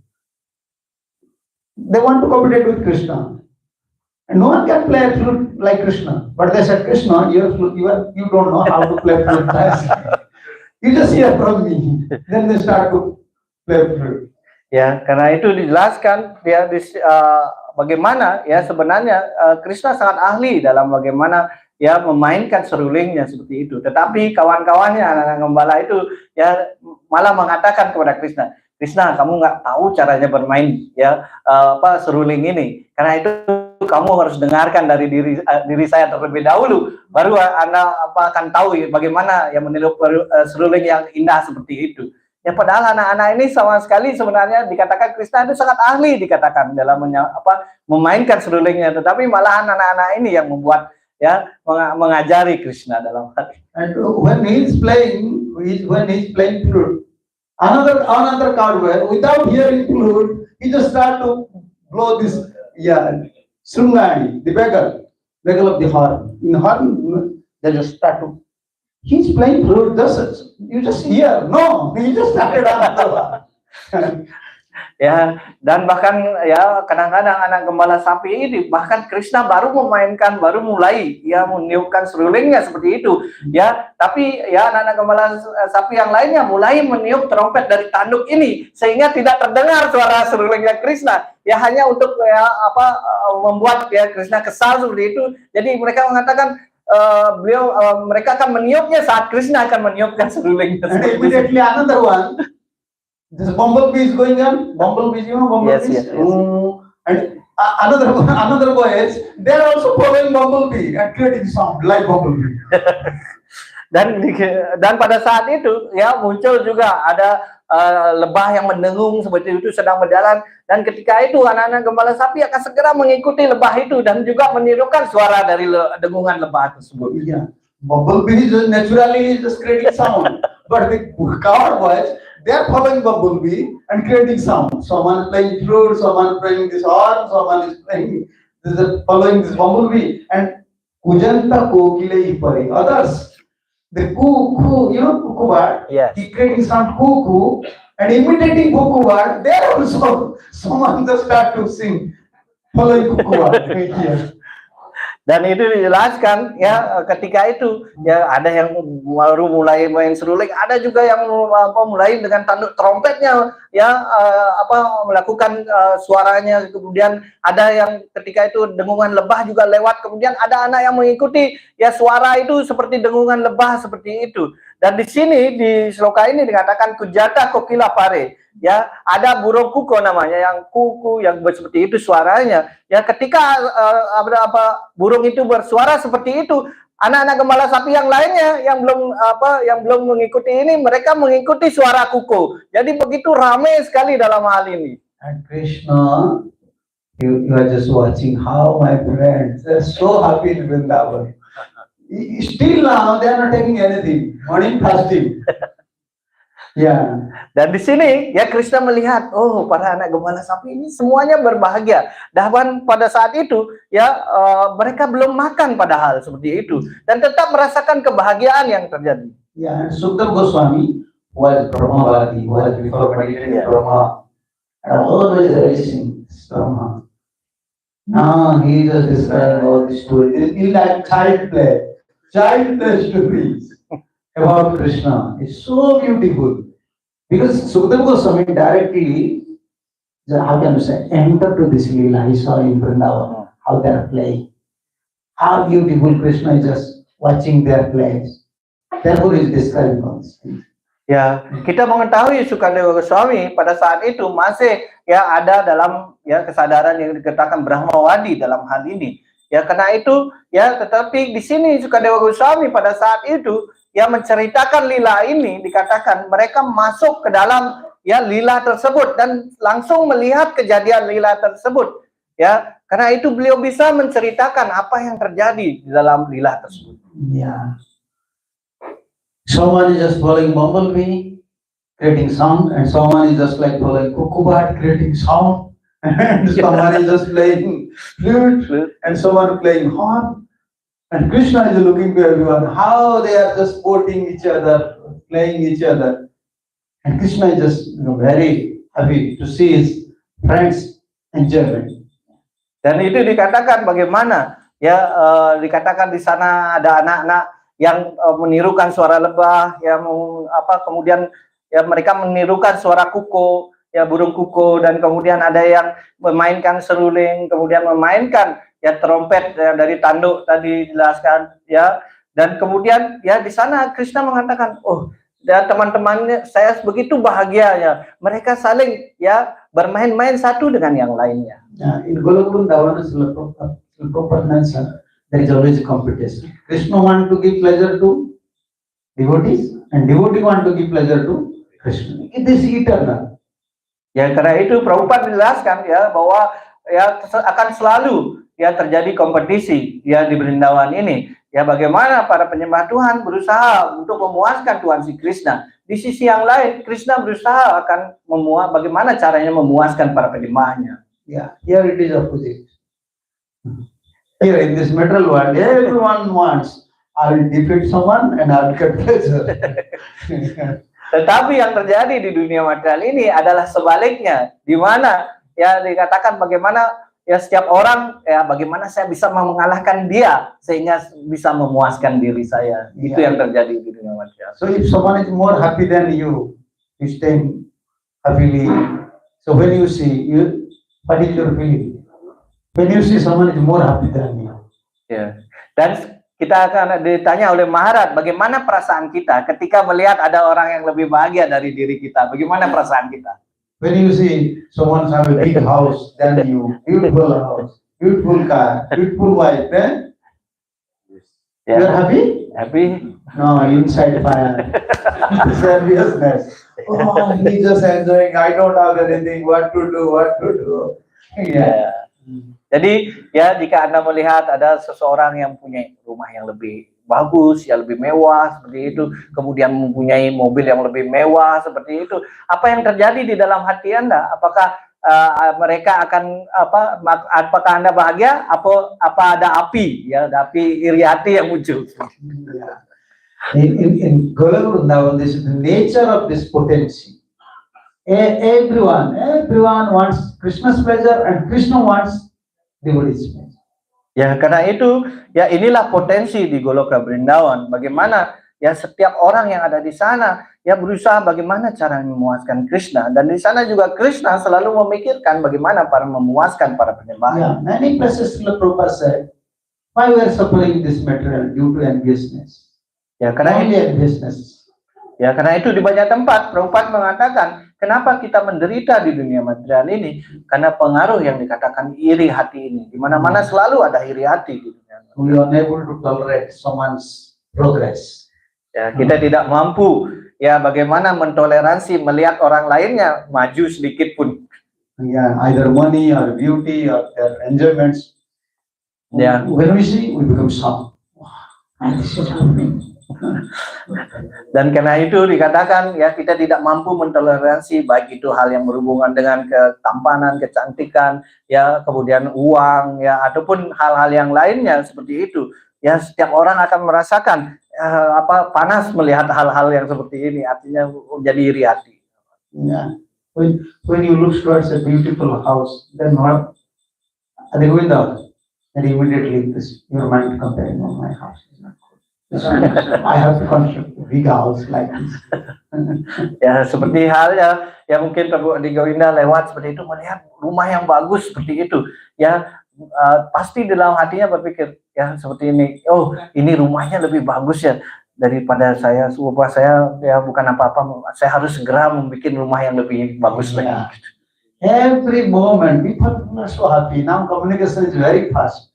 They want to compete with Krishna. And no one can play flute like Krishna. But they said, Krishna, you don't know how to play flute. You just hear from me. Then they start to play flute.
Ya, karena itu dijelaskan ya bagaimana ya sebenarnya Krishna sangat ahli dalam bagaimana ya memainkan serulingnya seperti itu. Tetapi kawan-kawannya anak-anak gembala itu ya malah mengatakan kepada Krishna, Krishna, kamu nggak tahu caranya bermain ya seruling ini. Karena itu kamu harus dengarkan dari diri saya terlebih dahulu, baru Anda akan tahu ya, bagaimana ya meniup seruling yang indah seperti itu. Ya padahal anak-anak ini sama sekali sebenarnya dikatakan Krishna itu sangat ahli dikatakan dalam memainkan serulingnya, tetapi malahan anak-anak ini yang membuat ya mengajari Krishna dalam hal ini.
And when he's playing flute, another cowboy without hearing flute, he just start to blow this srungani, the bugle of the horn. In horn, they just start to. He's playing flute. You just hear. No, he just started on.
Ya, dan bahkan ya kadang-kadang anak gembala sapi ini bahkan Krishna baru mulai ya meniupkan serulingnya seperti itu ya, tapi ya anak-anak gembala sapi yang lainnya mulai meniup trompet dari tanduk ini sehingga tidak terdengar suara serulingnya Krishna ya, hanya untuk ya membuat ya Krishna kesal seperti itu. Jadi mereka mengatakan mereka akan meniupnya saat Krishna akan meniupkan serulingnya.
And immediately another one. This bumblebee is going on. Bumblebees, you know bumblebees.
Yes.
And another boys, they are also following bumblebee and creating sound like bumblebee.
Dan pada saat itu ya muncul juga ada lebah yang mendengung seperti itu sedang berjalan, dan ketika itu anak-anak gembala sapi akan segera mengikuti lebah itu dan juga menirukan suara dari dengungan lebah tersebut.
Yeah, bumblebee is naturally just creating sound, but the coward boys, they are following bumblebee and creating sound. Someone playing flute, someone playing this horn, someone is following this bumblebee, and kujanta kokilai pari. Others, the cuckoo, you know cuckoo bird.
Yes.
He creating sound cuckoo and imitating cuckoo bird. There also someone just start to sing following cuckoo bird.
Dan itu dijelaskan ya ketika itu ya ada yang baru mulai main seruling, ada juga yang mulai dengan tanduk trompetnya ya melakukan suaranya, kemudian ada yang ketika itu dengungan lebah juga lewat, kemudian ada anak yang mengikuti ya suara itu seperti dengungan lebah seperti itu. Dan di sini di sloka ini dikatakan kujata kokila pare. Ya, ada burung kuko namanya, yang kuku yang seperti itu suaranya. Ya, ketika burung itu bersuara seperti itu, anak-anak gembala sapi yang lainnya yang belum mengikuti ini, mereka mengikuti suara kuko. Jadi begitu ramai sekali dalam hal ini.
And Krishna, you are just watching how my friends are so happy in Vrindavan. Still now they are not taking anything, morning fasting. Ya,
dan di sini ya Krishna melihat, oh para anak gembala sapi ini semuanya berbahagia. Dan pada saat itu ya mereka belum makan padahal seperti itu, dan tetap merasakan kebahagiaan yang terjadi.
Ya, Sukadeva Goswami was Brahmavadi, was before meditating Brahma, and always racing Brahma. Now he just describing all the stories. It's like child play stories about Krishna. It's so beautiful. Because Sukadeva Goswami directly, how can you say, entered to this Leela. He saw in Vrindavan how they are playing. How beautiful Krishna is just watching their plays. Therefore he is describing all this.
Ya, kita mengetahui Sukadeva Goswami pada saat itu masih ya ada dalam ya kesadaran yang dikatakan Brahmawadi dalam hal ini. Ya, karena itu ya tetapi di sini Sukadeva Goswami pada saat itu yang menceritakan lila ini, dikatakan mereka masuk ke dalam ya lila tersebut dan langsung melihat kejadian lila tersebut ya, karena itu beliau bisa menceritakan apa yang terjadi di dalam lila tersebut.
Yeah. Someone is just following bumblebee, creating sound, and someone is just like following cuckoo-bird, creating sound, and someone is just playing flute, and someone playing horn. And Krishna is looking to everyone, how they are just supporting each other, playing each other. And Krishna is just very happy to see his friends enjoyment.
Dan itu dikatakan bagaimana ya dikatakan di sana ada anak-anak yang menirukan suara lebah, yang kemudian ya mereka menirukan suara kuko, ya burung kuko, dan kemudian ada yang memainkan seruling, kemudian memainkan ya trompet ya, dari tanduk tadi dijelaskan ya, dan kemudian ya di sana Krishna mengatakan, oh dan teman-temannya saya begitu bahagianya, mereka saling ya bermain-main satu dengan yang lainnya.
In Golokul Vrindavan, Prabhupada mentioned there is always a competition. Krishna want to give pleasure to devotees, and devotee want to give pleasure to Krishna. It is eternal.
Ya karena itu Prabhupada menjelaskan ya bahwa ya akan selalu ya terjadi kompetisi ya di Vrindavan ini. Ya bagaimana para penyembah Tuhan berusaha untuk memuaskan Tuhan si Krishna. Di sisi yang lain Krishna berusaha akan bagaimana caranya memuaskan para penyembahnya.
Yeah, here it is opposite. Here in this material world, everyone wants, I will defeat someone and I will get pleasure.
Tetapi yang terjadi di dunia material ini adalah sebaliknya, di mana ya dikatakan bagaimana ya setiap orang ya bagaimana saya bisa mengalahkan dia sehingga bisa memuaskan diri saya. Itu yang terjadi di dunia material.
So if someone is more happy than you stay happily. So when you see, what is your feeling? When you see someone is more happy than you.
Ya. Dan kita akan ditanya oleh Maharaj, bagaimana perasaan kita ketika melihat ada orang yang lebih bahagia dari diri kita? Bagaimana perasaan kita?
When you see someone have a big house than you, beautiful house, beautiful car, beautiful wife, then you are happy?
Happy?
No, inside fire. Seriousness. Oh, he just enjoying. I don't have anything. What to do? Yeah.
Jadi ya jika Anda melihat ada seseorang yang punya rumah yang lebih bagus, yang lebih mewah seperti itu, kemudian mempunyai mobil yang lebih mewah seperti itu, apa yang terjadi di dalam hati Anda? Apakah mereka akan apakah Anda bahagia? Apa ada api? Ya, ada api iri hati yang muncul.
In Golokul Vrindavan, this is the nature of this potency. Everyone wants Krishna's pleasure, and Krishna wants devotee's pleasure.
Ya, karena itu, ya inilah potensi di Goloka Brindawan. Bagaimana ya setiap orang yang ada di sana ya berusaha bagaimana cara memuaskan Krishna, dan di sana juga Krishna selalu memikirkan bagaimana para memuaskan para penyembah.
Yeah, many places Srila Prabhupada said, why we are suffering this material due to enviousness.
Ya, karena
Only enviousness.
Ya, karena itu di banyak tempat Prabhupada mengatakan, kenapa kita menderita di dunia material ini? Karena pengaruh yang dikatakan iri hati ini. Di mana-mana selalu ada iri hati di dunia.
We are unable to tolerate someone's progress.
Ya, kita tidak mampu ya bagaimana mentoleransi melihat orang lainnya maju sedikit pun.
Yeah, either money or beauty or their enjoyments.
Yeah.
When we see, we become shocked. Wow, this is happening.
Dan karena itu dikatakan ya kita tidak mampu mentoleransi baik itu hal yang berhubungan dengan ketampanan, kecantikan, ya kemudian uang, ya ataupun hal-hal yang lainnya seperti itu. Ya setiap orang akan merasakan panas melihat hal-hal yang seperti ini, artinya menjadi iri hati.
Yeah. When you look towards a beautiful house, then what? At the window, and immediately your mind comparing, oh, my house is not good. I have to construct a big house like this.
Ya seperti halnya ya mungkin di Govinda lewat seperti itu melihat rumah yang bagus seperti itu ya pasti di dalam hatinya berpikir ya seperti ini, oh ini rumahnya lebih bagus ya daripada saya, supaya saya ya bukan apa-apa, saya harus segera membuat rumah yang lebih bagus lagi.
Every moment people are so happy. Now communication is very fast.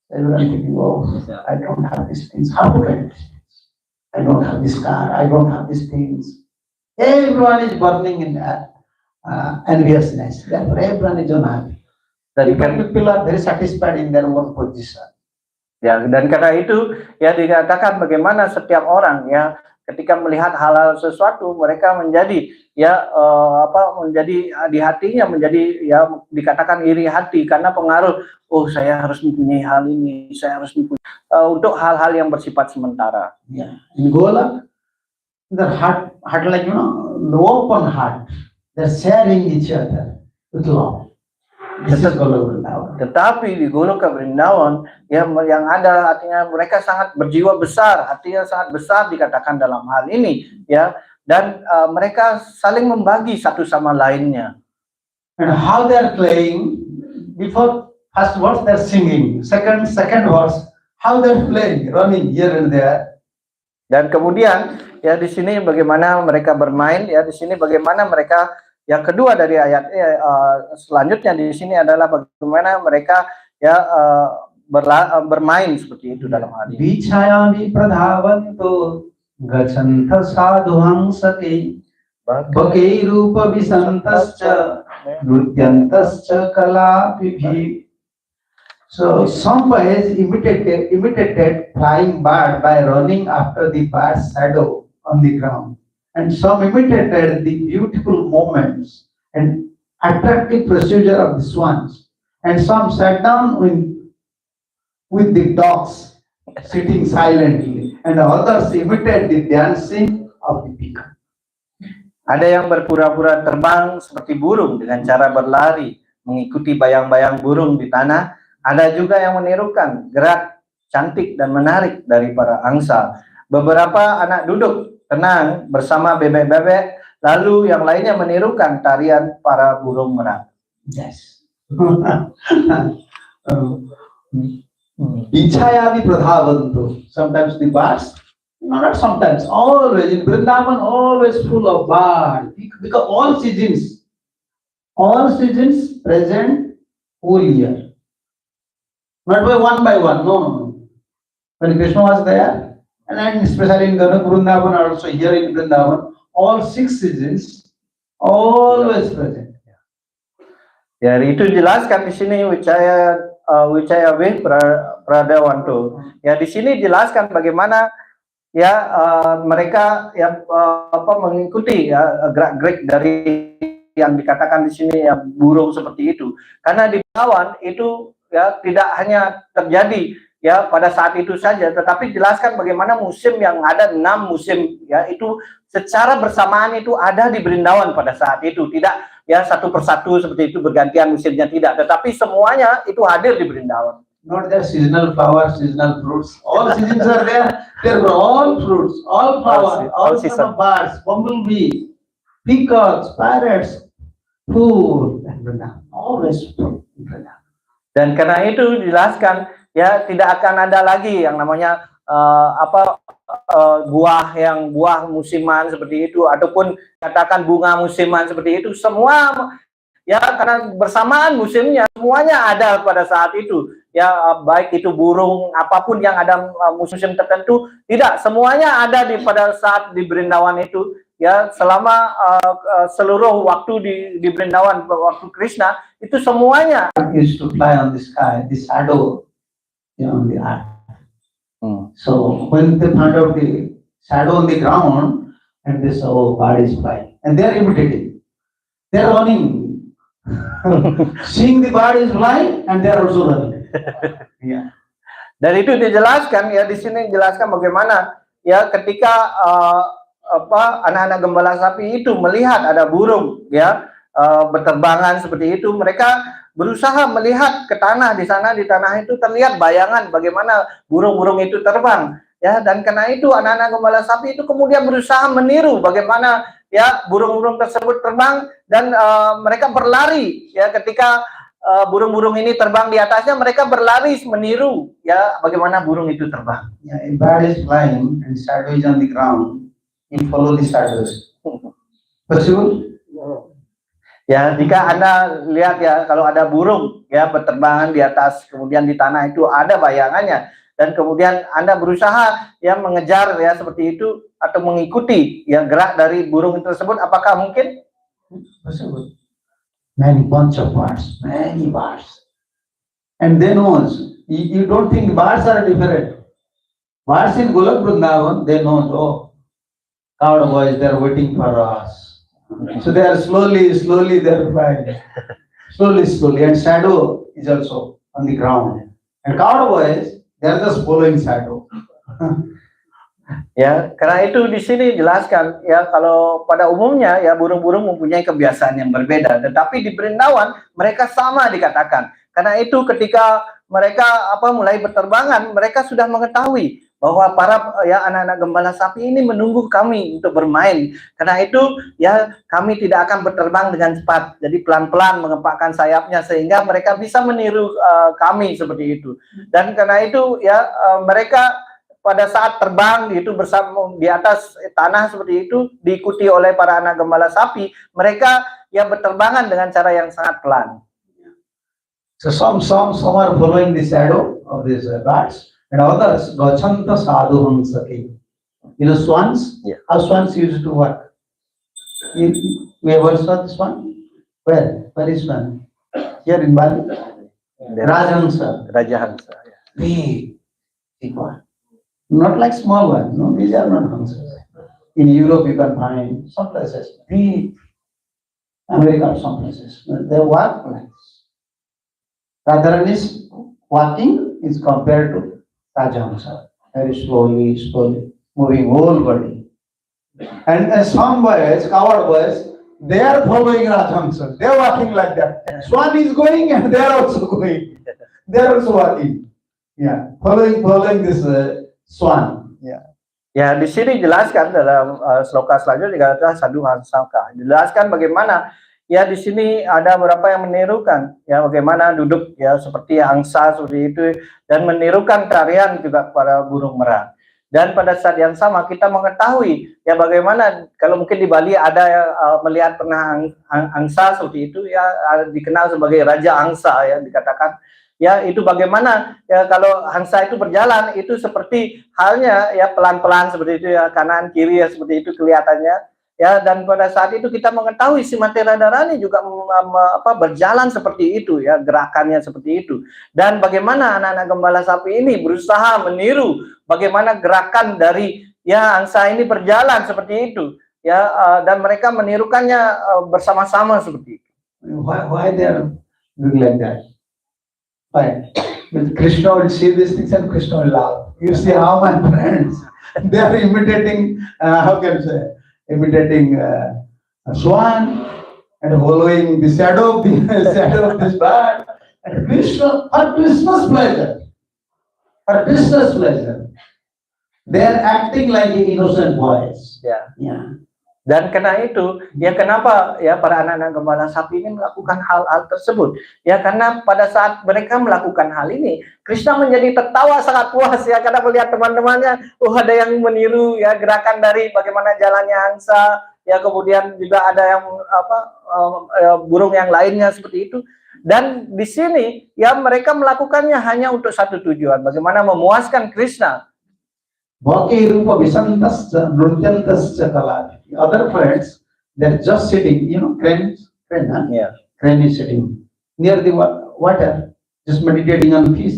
Everyone thinking, oh, I don't have these things. How do I do this? I don't have this car. I don't have these things. Everyone is burning in enviousness. Therefore, everyone is unhappy. People are very satisfied in their own position.
Ya, dan karena itu ya dikatakan bagaimana setiap orang ya ketika melihat hal-hal sesuatu mereka menjadi ya menjadi di hatinya menjadi ya dikatakan iri hati karena pengaruh, oh saya harus mempunyai hal ini, saya harus mempunyai untuk hal-hal yang bersifat sementara.
Yeah. In Gola, the heart like the open heart, they're sharing each other with love.
Tetapi di Goloka Brindawan ya yang ada artinya mereka sangat berjiwa besar, hatinya sangat besar dikatakan dalam hal ini ya, dan mereka saling membagi satu sama lainnya.
And how they are playing, before first verse they're singing, second verse how they're playing, running here and there.
Dan kemudian ya di sini bagaimana mereka bermain, ya di sini bagaimana mereka. Yang kedua dari ayat selanjutnya di sini adalah bagaimana mereka ya bermain seperti itu dalam hal ini.
Bichayami pradhavanto gacantha sadhuhangsati bhakti rupa visantascha nrutyantascha kalapibhi. So some boys imitated flying bird by running after the bird's shadow on the ground. And some imitated the beautiful movements and attractive procedure of the swans. And some sat down with the dogs sitting silently. And others imitated the dancing of the peacock.
Ada yang berpura-pura terbang seperti burung dengan cara berlari, mengikuti bayang-bayang burung di tanah. Ada juga yang menirukan gerak cantik dan menarik dari para angsa. Beberapa anak duduk tenang bersama bebek-bebek, lalu yang lainnya menirukan tarian para burung merak.
Yes. Ichayami pradhavanto. Sometimes the birds, not sometimes, always in Vrindavan, always full of birds. Because all seasons present whole year. Not by one, no. When Krishna was there, and especially in Vrindavan, also here in Vrindavan, all 6 seasons always present.
Ya, itu dijelaskan di sini Wicaya Pradawanto. Ya, di sini dijelaskan bagaimana ya mereka ya mengikuti ya gerak-gerik dari yang dikatakan di sini ya burung seperti itu. Karena di Brindavan itu ya tidak hanya terjadi ya pada saat itu saja, tetapi jelaskan bagaimana musim yang ada 6 musim ya itu secara bersamaan itu ada di Brindavan pada saat itu, tidak ya satu persatu seperti itu bergantian musimnya, tidak, tetapi semuanya itu hadir di Brindavan.
not just seasonal flowers, seasonal fruits. All seasons are there. There are all fruits, all flowers, all
season.
kind of birds, bumblebee, peacocks, parrots, food, and always fruit.
Dan karena itu dijelaskan ya tidak akan ada lagi yang namanya buah musiman seperti itu ataupun katakan bunga musiman seperti itu, semua ya karena bersamaan musimnya semuanya ada pada saat itu ya, baik itu burung apapun yang ada musim tertentu, tidak, semuanya ada pada saat di Brindawan itu ya, selama seluruh waktu di Brindawan waktu Krishna itu semuanya
used to fly on the sky, the shadow on the earth. So when they find out the shadow on the ground, and they saw, oh, bird is flying, and they are imitating, they are running, seeing the bird is flying, and they are also running. Yeah.
Dan itu dijelaskan ya, di sini dijelaskan bagaimana ya ketika anak-anak gembala sapi itu melihat ada burung ya berterbangan seperti itu, mereka berusaha melihat ke tanah, di sana di tanah itu terlihat bayangan bagaimana burung-burung itu terbang ya, dan karena itu anak-anak gembala sapi itu kemudian berusaha meniru bagaimana ya burung-burung tersebut terbang, dan mereka berlari ya ketika burung-burung ini terbang di atasnya, mereka berlari meniru ya bagaimana burung itu terbang.
Yeah, a bird is flying and shadow is on the ground, you follow the shadows. Possible?
Ya, jika Anda lihat ya, kalau ada burung ya berterbangan di atas, kemudian di tanah itu ada bayangannya, dan kemudian Anda berusaha ya mengejar ya seperti itu atau mengikuti ya gerak dari burung tersebut, apakah mungkin?
Possible. Many bunch of birds, many birds. And they know, you don't think birds are different. Birds in Golok Vrindavan, they know, oh, cowboys, they are waiting for us. So they are slowly they are flying. Slowly, and shadow is also on the ground. And cowboys, they are just following shadow.
Ya, karena itu di sini jelaskan ya, kalau pada umumnya ya burung-burung mempunyai kebiasaan yang berbeda, tetapi di Brindawan mereka sama dikatakan. Karena itu ketika mereka mulai berterbangan, mereka sudah mengetahui bahwa para ya anak-anak gembala sapi ini menunggu kami untuk bermain. Karena itu ya kami tidak akan berterbang dengan cepat. Jadi pelan-pelan mengepakkan sayapnya sehingga mereka bisa meniru kami seperti itu. Dan karena itu ya mereka pada saat terbang itu bersama di atas tanah seperti itu diikuti oleh para anak gembala sapi, mereka ya berterbangan dengan cara yang sangat pelan.
So some are following the shadow of these birds, and others gachanta sadhu hamsaki. You know swans?
Yeah.
How swans used to work? We ever saw this one? Where is one? Here in Bali? Rajahamsa.
Rajahamsa.
Big one. Not like small one. No, these are not hamsas. In Europe you can find some places big. America some places. They work like this. Radharani's walking is compared to Rajahamsa, very slowly, moving whole body. And some boys, coward boys, they are following Rajahamsa. They are walking like that. Swan is going and they are also going. They are also walking. Yeah, following this swan. Yeah.
Ya, di sini dijelaskan dalam sloka selanjutnya dikatakan Sadhu Hansaka. Dijelaskan bagaimana ya di sini ada beberapa yang menirukan ya bagaimana duduk ya seperti angsa seperti itu, dan menirukan tarian juga para burung merak. Dan pada saat yang sama kita mengetahui ya bagaimana kalau mungkin di Bali ada melihat pernah angsa seperti itu ya, dikenal sebagai Raja Angsa ya, dikatakan ya itu bagaimana ya kalau angsa itu berjalan itu seperti halnya ya pelan-pelan seperti itu ya, kanan kiri ya seperti itu kelihatannya. Ya, dan pada saat itu kita mengetahui Srimati Radharani juga berjalan seperti itu ya, gerakannya seperti itu. Dan bagaimana anak-anak gembala sapi ini berusaha meniru bagaimana gerakan dari ya angsa ini berjalan seperti itu ya, dan mereka menirukannya bersama-sama seperti itu.
Why they are doing like that? Why? Krishna will see these things and Krishna will laugh. You see how my friends, they are imitating, how can I say, imitating a swan and following the shadow of this bird. And Krishna, for Krishna's pleasure, for business pleasure, they are acting like innocent boys.
Ya.
Yeah.
Dan karena itu, ya kenapa ya para anak-anak gembala sapi ini melakukan hal-hal tersebut? Ya karena pada saat mereka melakukan hal ini, Krishna menjadi tertawa sangat puas ya karena melihat teman-temannya, ada yang meniru ya gerakan dari bagaimana jalannya angsa, ya kemudian juga ada yang burung yang lainnya seperti itu. Dan di sini ya mereka melakukannya hanya untuk satu tujuan, bagaimana memuaskan Krishna.
Bhakti Rupa Visantascha Nrutyantascha Kala. Other friends, they're just sitting, crane, huh?
Yeah.
Crane is sitting near the water, just meditating on fish.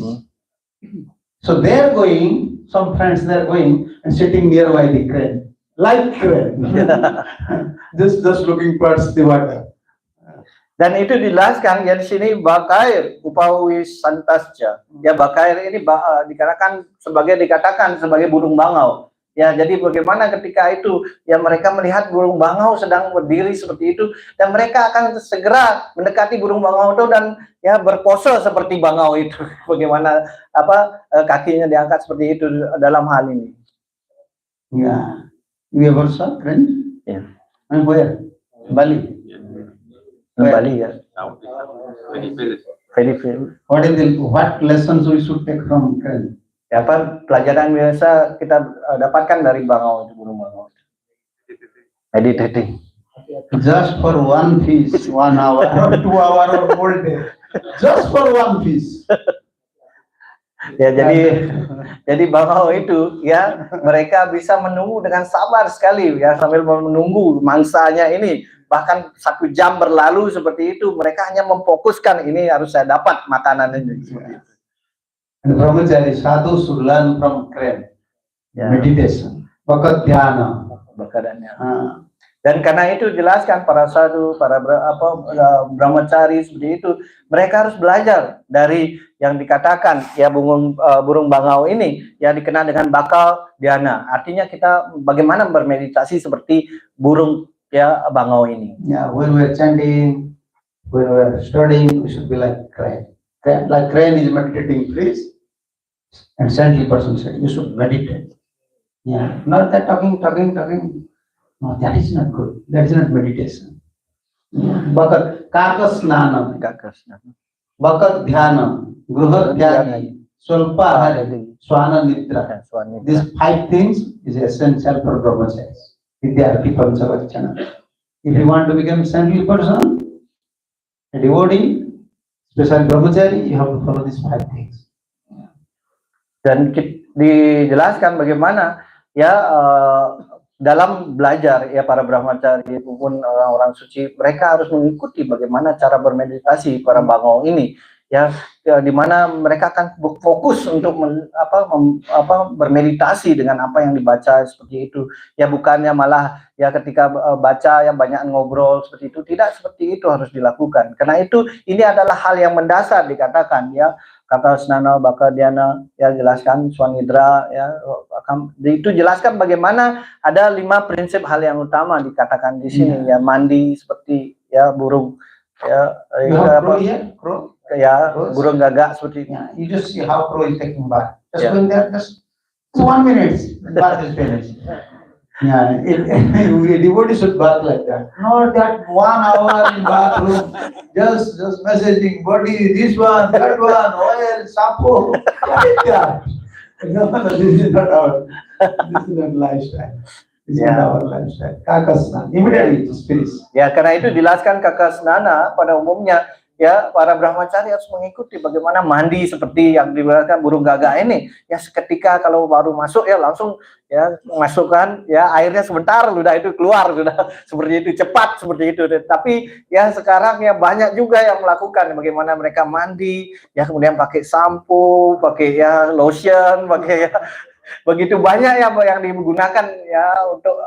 So they're going, some friends they're going and sitting nearby the crane, like crane, just looking towards the water.
Dan itu dijelaskan ya di sini Bakair Upawi Santasca. Ya Bakair ini dikatakan sebagai burung bangau. Ya jadi bagaimana ketika itu ya mereka melihat burung bangau sedang berdiri seperti itu dan mereka akan segera mendekati burung bangau itu dan ya berpose seperti bangau itu. Bagaimana kakinya diangkat seperti itu dalam hal ini.
Ya, you ever saw crane?
Yeah.
And where? Bali.
Bali ya.
What lessons we should take from crane?
Ya, pelajaran biasa kita dapatkan dari bangau itu, burung bangau. Meditating.
Just for one fish, 1 hour or 2 hour or whole day. Just for one fish.
Ya jadi bangau itu ya mereka bisa menunggu dengan sabar sekali ya sambil menunggu mangsanya ini. Bahkan 1 jam berlalu seperti itu, mereka hanya memfokuskan ini harus saya dapat makanan ini.
And Brahmachari sadhu should learn from crane. Meditation, Bhakat Dhyana. Dan karena itu jelaskan para sadhu, para brahmachari seperti itu, mereka harus belajar dari yang dikatakan ya burung bangau ini yang dikenal dengan bakal dhyana. Artinya kita bagaimana bermeditasi seperti burung ya bangau ini. Yeah, when we're chanting, when we're studying, we should be like crane. Like crane is meditating please, and saintly person said you should meditate. Yeah, not that talking. No, that is not good. That is not meditation. Bhakat kakasnanam, bhakat dhyanam, gruha dhyana, swalpa hari, swana nidra. These 5 things is essential for brahmacharis. Vidyarthi Panchavachana. If you want to become a saintly person, a devotee, especially brahmachari, you have to follow these 5 things.
Dan dijelaskan bagaimana ya dalam belajar ya para brahmachari maupun orang-orang suci mereka harus mengikuti bagaimana cara bermeditasi para bangau ini ya di mana mereka akan fokus untuk bermeditasi dengan apa yang dibaca seperti itu ya bukannya malah ya ketika baca ya banyak ngobrol seperti itu, tidak seperti itu harus dilakukan. Karena itu ini adalah hal yang mendasar dikatakan ya kata Snana Baka Dhyana ya jelaskan Swanidra ya itu jelaskan bagaimana ada 5 prinsip hal yang utama dikatakan di sini ya mandi seperti ya burung ya burung gagak seperti itu.
You just see how crow is taking bath. Just going there, just 1 minute, bath is finished. Yeah, a devotee should bath like that. Not that 1 hour in bathroom, just messaging body, this one, that one, oil, shampoo. What is that? No, this is not lifestyle. This is not our lifestyle. Kakasnana, immediately it is finished.
Ya, karena itu dijelaskan kakasnana pada umumnya ya para brahmachari harus mengikuti bagaimana mandi seperti yang diberitakan burung gagak ini ya seketika kalau baru masuk ya langsung ya masukkan ya airnya sebentar sudah itu keluar sudah seperti itu cepat seperti itu. Tapi ya sekarang ya banyak juga yang melakukan bagaimana mereka mandi ya kemudian pakai sampo, pakai ya lotion, pakai ya begitu banyak ya yang digunakan ya untuk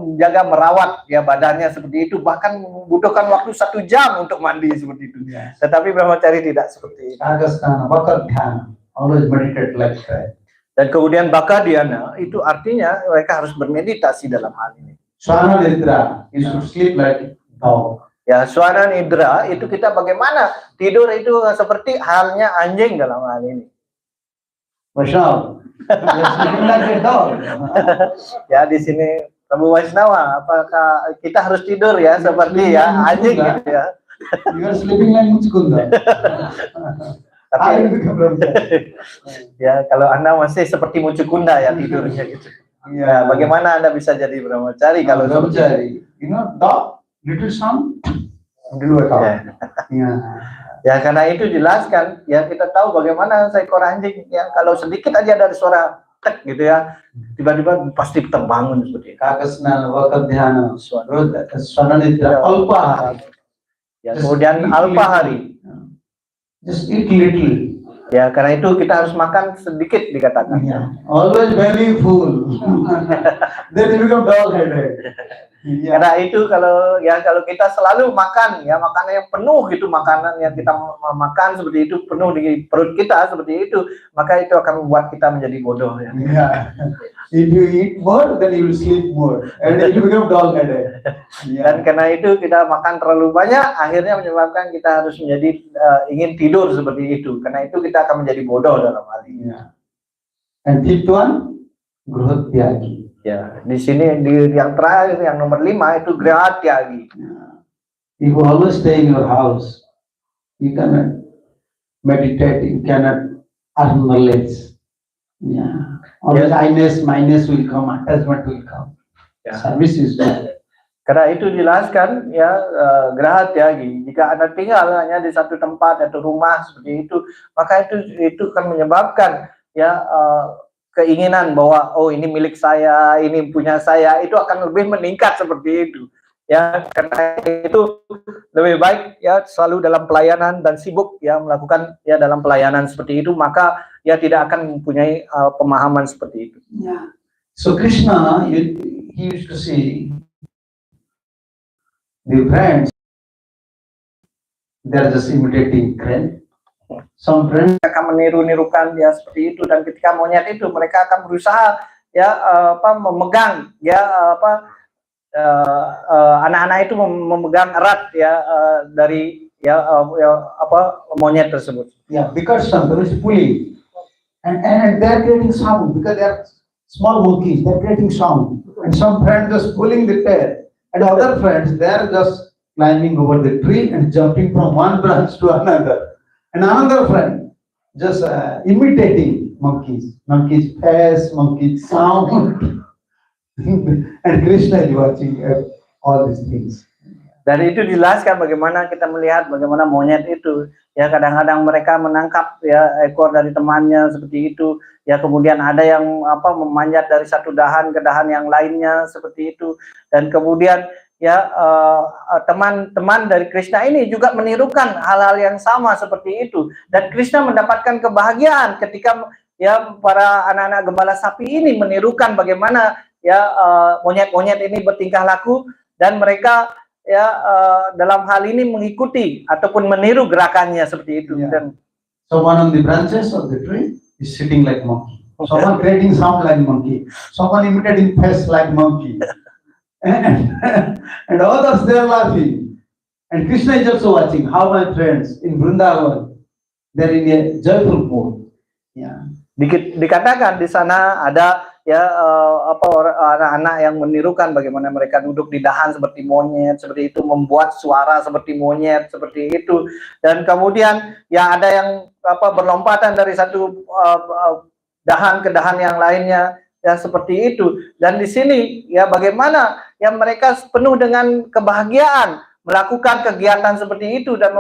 menjaga merawat ya badannya seperti itu, bahkan membutuhkan waktu 1 jam untuk mandi seperti itu. Yes. Tetapi brahmachari tidak seperti itu.
Always meditate like that.
Dan kemudian baka dhyana itu artinya mereka harus bermeditasi dalam hal ini.
Swana nidra, you should sleep like dog.
Ya, suara nidra itu kita bagaimana tidur itu seperti halnya anjing dalam hal ini.
Vaishnav, you're sleeping like a dog.
Ya, di sini Prabu Waisnawa, apakah kita harus tidur ya seperti ya anjing gitu ya?
You are sleeping like Muchkunda.
Tapi ya kalau Anda masih seperti Mucukunda ya tidurnya gitu. Ya, bagaimana Anda bisa jadi brahmachari kalau seperti
brahmachari? You know, dog, little son, dulu
ya. Ya, karena itu jelaskan ya, kita tahu bagaimana seekor anjing ya, kalau sedikit aja dari suara tek gitu ya, tiba-tiba pasti terbangun seperti itu.
Kakasna wakadhyana swananitra alpa.
Ya, kemudian alpa hari.
Just eat little.
Ya, karena itu kita harus makan sedikit dikatakan.
Yeah. Always belly full. Then you become dog-headed. Yeah.
Karena itu kalau kita selalu makan ya, makanan yang penuh gitu, makanan yang kita makan seperti itu penuh di perut kita seperti itu, maka itu akan membuat kita menjadi bodoh ya.
Yeah. If you eat more, then you will sleep more, and then you become dog-headed. Yeah.
Dan karena itu kita makan terlalu banyak, akhirnya menyebabkan kita harus menjadi ingin tidur seperti itu. Karena itu kita akan menjadi bodoh dalam hal ini.
Yeah. And fifth one, Gruhatyagi.
Ya, di sini di yang terakhir yang nomor 5 itu Gruhatyagi.
Yeah. If you always stay in your house, you cannot meditate, you cannot earn knowledge. Yeah. Always minus will come, attachment will come.
Ya.
Service is bad.
Karena itu jelaskan ya, Gruhatyagi. Jika Anda tinggal hanya di satu tempat atau rumah seperti itu, maka itu akan menyebabkan ya keinginan bahwa oh ini milik saya, ini punya saya, itu akan lebih meningkat seperti itu. Ya, karena itu lebih baik ya selalu dalam pelayanan dan sibuk ya melakukan ya dalam pelayanan seperti itu, maka ya tidak akan mempunyai pemahaman seperti itu.
Yeah. So Krishna, he used to say, the friends, they are just imitating friends. Some friends
akan meniru-nirukan ya seperti itu, dan ketika monyet itu mereka akan berusaha ya memegang ya anak-anak itu memegang erat ya dari ya monyet tersebut.
Yeah, because somebody is pulling, and they are creating sound because they are small monkeys. They are creating sound, and some friends just pulling the tail, and other friends they are just climbing over the tree and jumping from one branch to another. And another friend just imitating monkeys face, monkeys sound, and Krishna is watching all these things.
Dari itu dijelaskan bagaimana kita melihat bagaimana monyet itu ya kadang-kadang mereka menangkap ya ekor dari temannya seperti itu ya, kemudian ada yang memanjat dari satu dahan ke dahan yang lainnya seperti itu, dan kemudian ya teman-teman dari Krishna ini juga menirukan hal-hal yang sama seperti itu, dan Krishna mendapatkan kebahagiaan ketika ya para anak-anak gembala sapi ini menirukan bagaimana ya monyet-monyet ini bertingkah laku, dan mereka ya dalam hal ini mengikuti ataupun meniru gerakannya seperti itu.
Yeah.
Dan
someone on the branches of the tree is sitting like monkey, someone creating sound like monkey, someone imitating face like monkey. And others they are laughing, and Krishna is also watching how my friends in Vrindavan they are in a joyful mood. Yeah.
Dikatakan di sana ada ya anak-anak yang menirukan bagaimana mereka duduk di dahan seperti monyet seperti itu, membuat suara seperti monyet seperti itu, dan kemudian ya ada yang berlompatan dari satu dahan ke dahan yang lainnya ya seperti itu. Dan di sini ya bagaimana ya mereka penuh dengan kebahagiaan melakukan kegiatan seperti itu, dan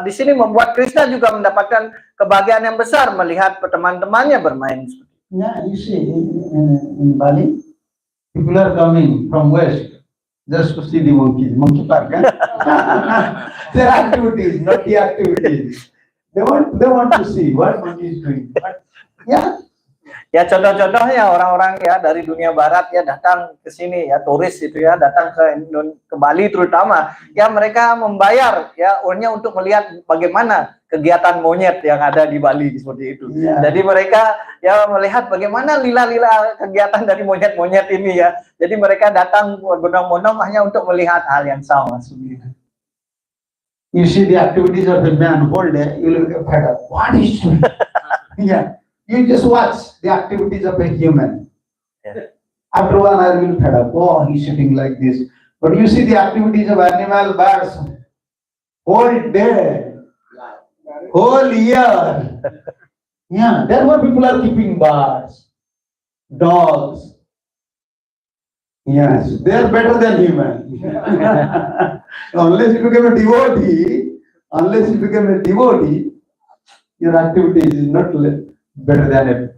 di sini membuat Krishna juga mendapatkan kebahagiaan yang besar melihat teman-temannya bermain.
Yeah, you see in Bali, people are coming from west just to see the monkey park. Their activities, not the activities. They want to see what monkey is doing. But, yeah.
Ya contoh-contohnya orang-orang ya dari dunia barat ya datang ke sini ya, turis itu ya datang ke Bali terutama ya, mereka membayar ya uangnya untuk melihat bagaimana kegiatan monyet yang ada di Bali seperti itu.
Yeah.
Jadi mereka ya melihat bagaimana lila-lila kegiatan dari monyet-monyet ini ya. Jadi mereka datang berbondong-bondong hanya untuk melihat hal yang sama.
You see the activities of a man whole day, you will get fed up. What is doing? Yeah, you just watch the activities of a human.
Yeah.
After 1 hour, you will fed up. Oh, he's sitting like this. But you see the activities of animal, birds, whole day, whole year. Yeah, that's why people are keeping birds, dogs. Yes, they are better than human. Unless you become a devotee, your activity is not better than a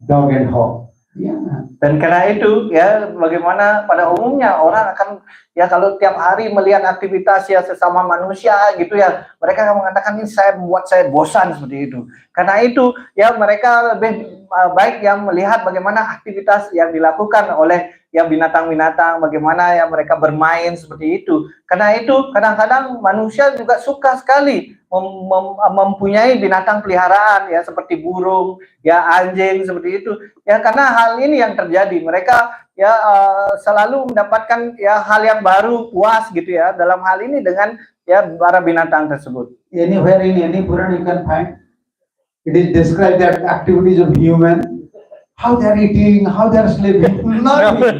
dog and hog. Yeah.
Dan karena itu ya bagaimana pada umumnya orang akan ya kalau tiap hari melihat aktivitas ya sesama manusia gitu ya, mereka akan mengatakan ini membuat saya bosan seperti itu. Karena itu ya mereka lebih baik yang melihat bagaimana aktivitas yang dilakukan oleh ya binatang-binatang, bagaimana ya mereka bermain seperti itu. Karena itu kadang-kadang manusia juga suka sekali mempunyai binatang peliharaan ya seperti burung, ya anjing seperti itu. Ya karena hal ini yang terjadi, mereka ya selalu mendapatkan ya hal yang baru, puas gitu ya dalam hal ini dengan ya para binatang tersebut.
Anywhere in any Puran you can find, it is described that activities of human, how they are eating, how they are sleeping, nothing,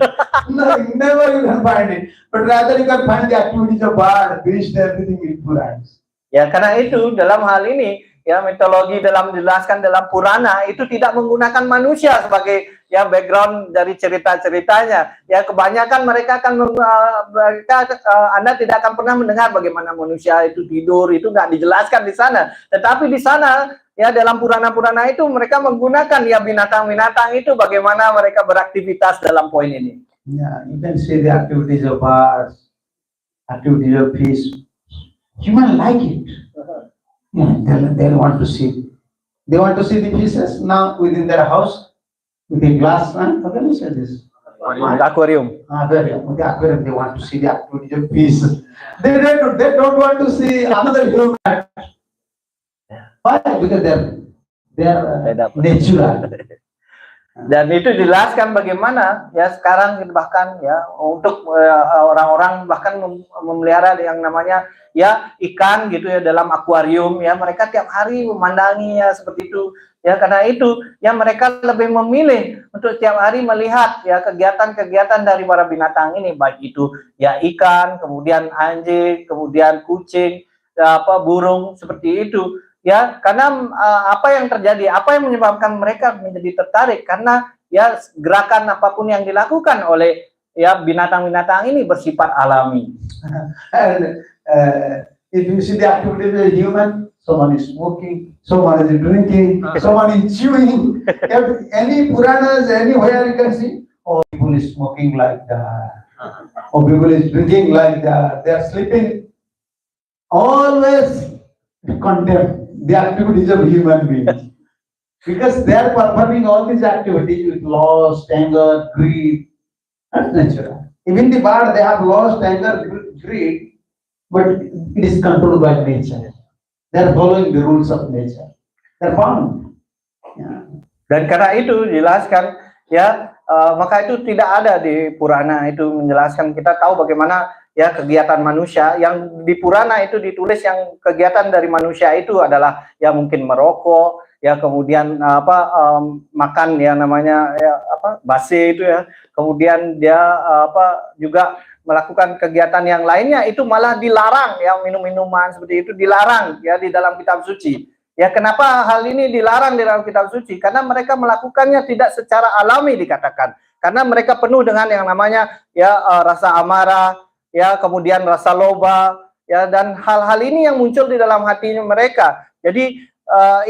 never you can find it. But rather you can find the activities of bird, beast, everything in Purans.
Ya karena itu dalam hal ini ya mitologi dalam dijelaskan dalam Purana itu tidak menggunakan manusia sebagai ya background dari cerita-ceritanya. Ya kebanyakan mereka akan Anda tidak akan pernah mendengar bagaimana manusia itu tidur, itu nggak dijelaskan di sana. Tetapi di sana ya dalam Purana-Purana itu mereka menggunakan ya binatang-binatang itu bagaimana mereka beraktivitas dalam poin ini.
Yeah, you can see the activities of birds, activities of fish. Human like it. Yeah, they want to see. They want to see the fishes now within their house with a glass. How can you say this?
Aquarium.
With the aquarium, they want to see the activities of fish. They don't want to see another human. Why? Because they're natural.
Dan itu dijelaskan bagaimana ya sekarang bahkan ya untuk orang-orang bahkan memelihara yang namanya ya ikan gitu ya dalam akuarium ya, mereka tiap hari memandangi ya seperti itu ya. Karena itu ya mereka lebih memilih untuk tiap hari melihat ya kegiatan-kegiatan dari para binatang ini, baik itu ya ikan, kemudian anjing, kemudian kucing, ya, burung seperti itu. Ya, karena apa yang terjadi, apa yang menyebabkan mereka menjadi tertarik, karena ya gerakan apapun yang dilakukan oleh ya binatang-binatang ini bersifat alami.
If you see the activity of a human, someone is smoking, someone is drinking, someone is chewing. Any Puranas, anywhere you can see, oh, people is smoking like that, or people is drinking like that, they are sleeping. Always condemn the activities of human beings, because they are performing all these activities with lust, anger, greed. That's natural. Even the bird, they have lust, anger, greed, but it is controlled by nature. They are following the rules of nature. They are found. Yeah.
Dan karena itu dijelaskan ya, maka itu tidak ada di Purana itu menjelaskan. Kita tahu bagaimana ya kegiatan manusia yang di Purana itu ditulis, yang kegiatan dari manusia itu adalah ya mungkin merokok ya, kemudian makan yang namanya ya base itu ya, kemudian dia juga melakukan kegiatan yang lainnya itu malah dilarang ya, minum-minuman seperti itu dilarang ya di dalam kitab suci. Ya kenapa hal ini dilarang di dalam kitab suci? Karena mereka melakukannya tidak secara alami dikatakan. Karena mereka penuh dengan yang namanya ya rasa amarah, ya kemudian rasa loba, ya dan hal-hal ini yang muncul di dalam hatinya mereka. Jadi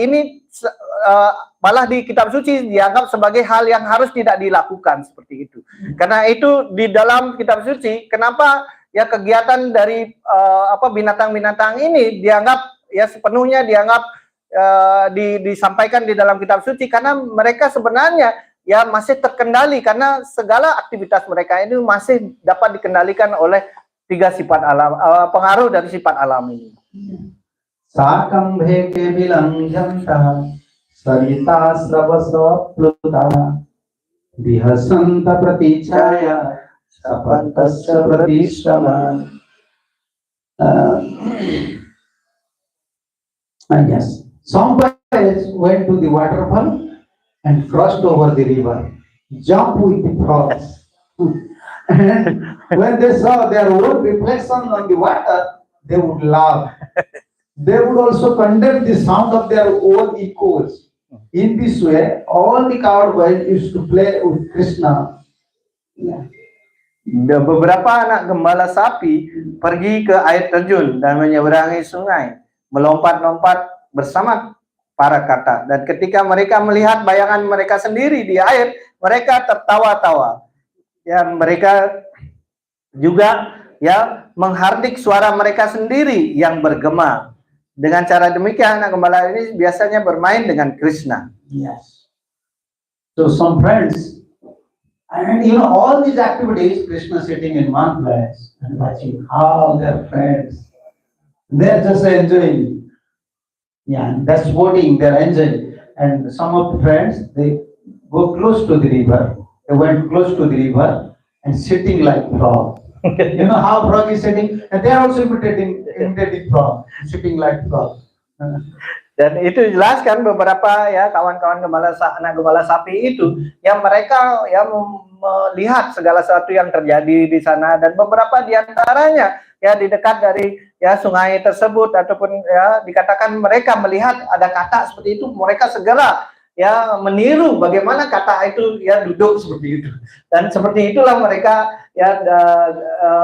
ini malah di kitab suci dianggap sebagai hal yang harus tidak dilakukan seperti itu. Karena itu di dalam kitab suci, kenapa ya kegiatan dari binatang-binatang ini dianggap ya sepenuhnya dianggap disampaikan di dalam kitab suci, karena mereka sebenarnya ya masih terkendali, karena segala aktivitas mereka ini masih dapat dikendalikan oleh tiga sifat alam, pengaruh dari sifat alam ini.
Sakam bheke bilang janta sarita srabasa pluta dihasanta praticaya sapantasya pratishrama. Yes. Some boys went to the waterfall and crossed over the river, jumped with the frogs. And when they saw their own reflection on the water, they would laugh. They would also condemn the sound of their own echoes. In this way, all the cowboys used to play with Krishna. Yeah.
Beberapa anak gembala sapi pergi ke air terjun dan menyeberangi sungai, melompat-lompat bersama para kata. Dan ketika mereka melihat bayangan mereka sendiri di air, mereka tertawa-tawa. Ya, mereka juga ya menghardik suara mereka sendiri yang bergema. Dengan cara demikian, anak gembala ini biasanya bermain dengan Krishna.
Yes. So some friends, and all these activities, Krishna sitting in one place and watching how their friends, they're just enjoying. Yeah, that's voting, they're enjoying. And some of the friends, they go close to the river. They went close to the river and sitting like frog. You know how frog is sitting? And they're also imitating frog, sitting like frog.
Dan itu jelaskan beberapa ya kawan-kawan anak gembala sapi itu yang mereka ya melihat segala sesuatu yang terjadi di sana, dan beberapa diantaranya ya di dekat dari ya sungai tersebut ataupun ya dikatakan mereka melihat ada kata seperti itu, mereka segera ya meniru bagaimana kata itu ya duduk seperti itu, dan seperti itulah mereka ya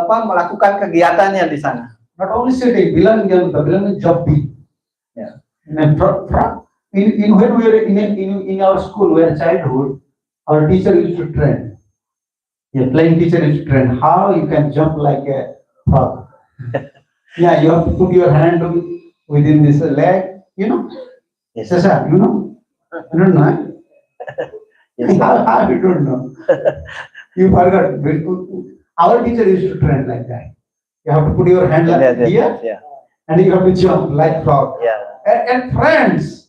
melakukan kegiatannya di sana.
Not only sitting, bilang jumping. Yeah. And when we were in our school, we were childhood, our teacher used to train. Yeah, playing teacher used to train how you can jump like a frog. Yeah, you have to put your hand within this leg,
Yes.
You know? You don't know?
Yes.
How you don't know? You forgot. Our teacher used to train like that. You have to put your hand like here,
Yeah.
and you have to jump like frog.
Yeah.
And friends,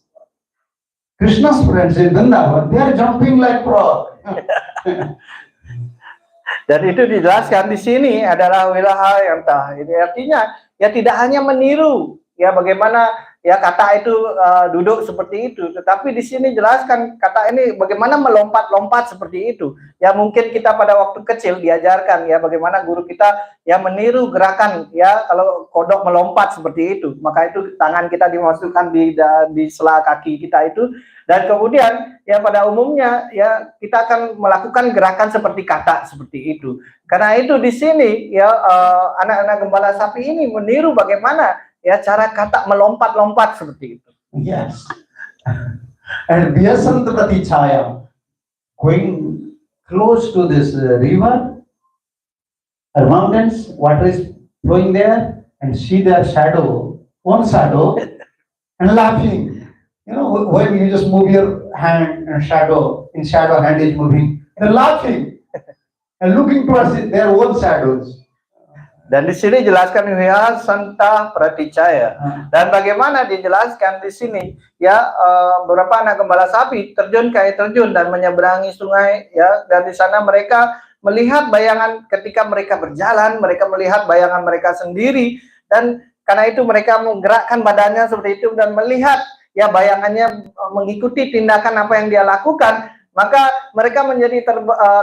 Krishna's friends in Vrindavan, they are jumping like frog.
Dan itu dijelaskan di sini adalah wilayah yang tah. Ini artinya ya tidak hanya meniru ya bagaimana ya kata itu duduk seperti itu, tetapi di sini jelaskan kata ini bagaimana melompat-lompat seperti itu. Ya mungkin kita pada waktu kecil diajarkan ya bagaimana guru kita ya meniru gerakan ya kalau kodok melompat seperti itu, maka itu tangan kita dimasukkan di sela kaki kita itu, dan kemudian ya pada umumnya ya kita akan melakukan gerakan seperti kata seperti itu. Karena itu di sini ya anak-anak gembala sapi ini meniru bagaimana ya cara kata melompat-lompat seperti itu.
Yes. And Vyasantapati Chaya, going close to this river or mountains, water is flowing there, and see their shadow, one shadow, and laughing. When you just move your hand and in shadow hand is moving, and laughing and looking towards their own shadows.
Dan di sini jelaskan Vyasanta Praticaya. Dan bagaimana dijelaskan di sini ya beberapa anak gembala sapi terjun ke air terjun dan menyeberangi sungai ya, dan di sana mereka melihat bayangan ketika mereka berjalan, mereka melihat bayangan mereka sendiri, dan karena itu mereka menggerakkan badannya seperti itu dan melihat ya bayangannya mengikuti tindakan apa yang dia lakukan, maka mereka menjadi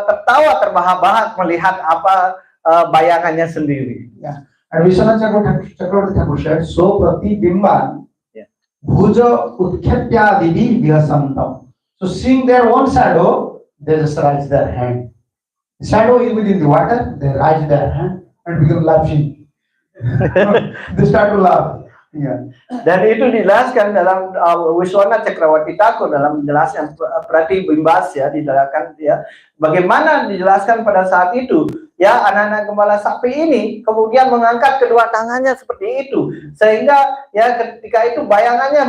tertawa terbahak-bahak melihat apa bayangannya sendiri.
Yeah. And Vishwanath Chakravarti Thakur said, so pratibimban bhuja utkhepya divi vyasantam. So seeing their own shadow, they just raise their hand. The shadow is within the water, they raise their hand and begin laughing. They start to laugh. Yeah.
Dan itu dijelaskan dalam Vishwanath Chakravarti Thakur dalam menjelaskan Pratibimbas ya, dijelaskan ya bagaimana dijelaskan pada saat itu ya anak-anak gembala sapi ini kemudian mengangkat kedua tangannya seperti itu, sehingga ya ketika itu bayangannya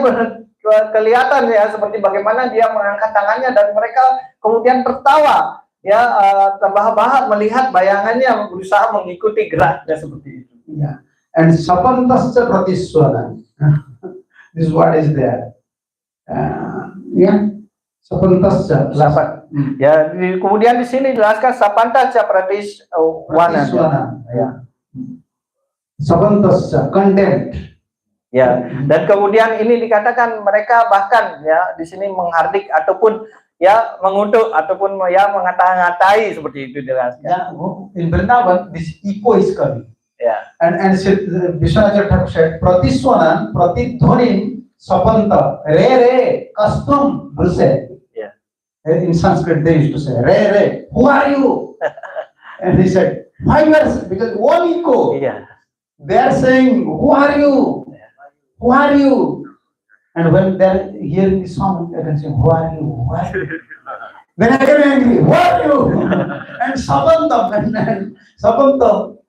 kelihatan ya seperti bagaimana dia mengangkat tangannya, dan mereka kemudian tertawa ya terbahak-bahak melihat bayangannya berusaha mengikuti geraknya seperti itu.
Yeah. And sapantascha pratiswara. This is what is there. Yeah. Sapantascha.
Ya, kemudian di sini jelaskan sapantascha pratiswana. Ya.
Sapantascha, condemned.
Ya, dan kemudian ini dikatakan mereka bahkan ya di sini menghardik ataupun ya mengutuk ataupun ya mengata-ngatai seperti itu jelaskan.
Yeah, in Vrindavan, this echo is coming.
Ya,
And Vishwanath Thakur said, Pratiswanan, Pratidhvanim, Sapanta, Re Re, Kastum, Bruse.
ya,
In Sanskrit, they used to say, Re Re, who are you? And he said, 5 years, because one echo.
iya,
They are saying, who are you? Who are you? And when they're hearing the song, they can say, who are you? Who are you? Then I get angry, who are you? And Sabantam, and Sabantam,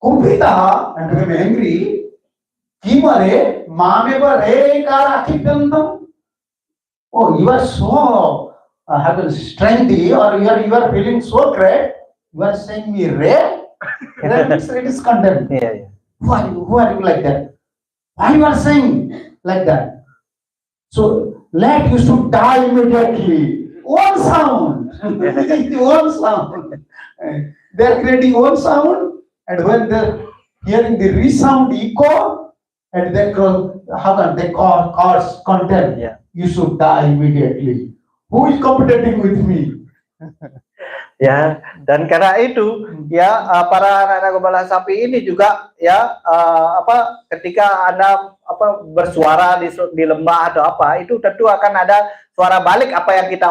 Kumpita, and became angry. Kimare, Mameva Re Karakitantam. Oh, you are so having strengthy, or you are feeling so great. You are saying me Re? That means it is condemned.
iya, iya.
Who are you? Who are you like that? Why you are saying like that? So let you should die immediately. One sound. One sound. They are creating one sound, and when they are hearing the resound echo, and they call, how can they cause contempt?
Yeah.
You should die immediately. Who is competing with me?
Ya, dan karena itu ya para anak-anak gembala sapi ini juga ya ketika Anda bersuara di lembah atau apa, itu tentu akan ada suara balik apa yang kita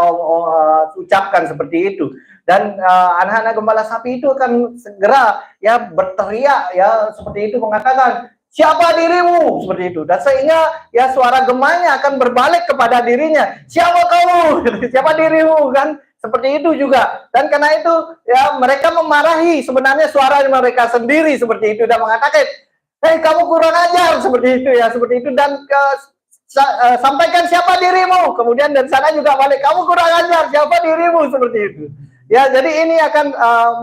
ucapkan seperti itu. Dan anak-anak gembala sapi itu akan segera ya berteriak ya seperti itu, mengatakan, siapa dirimu? Seperti itu. Dan sehingga ya suara gemanya akan berbalik kepada dirinya. Siapa kamu? Siapa dirimu? Kan seperti itu juga. Dan karena itu ya mereka memarahi sebenarnya suara mereka sendiri seperti itu dan mengatakan, hei kamu kurang ajar, seperti itu ya, seperti itu. Dan sampaikan siapa dirimu. Kemudian dari sana juga balik, kamu kurang ajar, siapa dirimu, seperti itu. Ya, jadi ini akan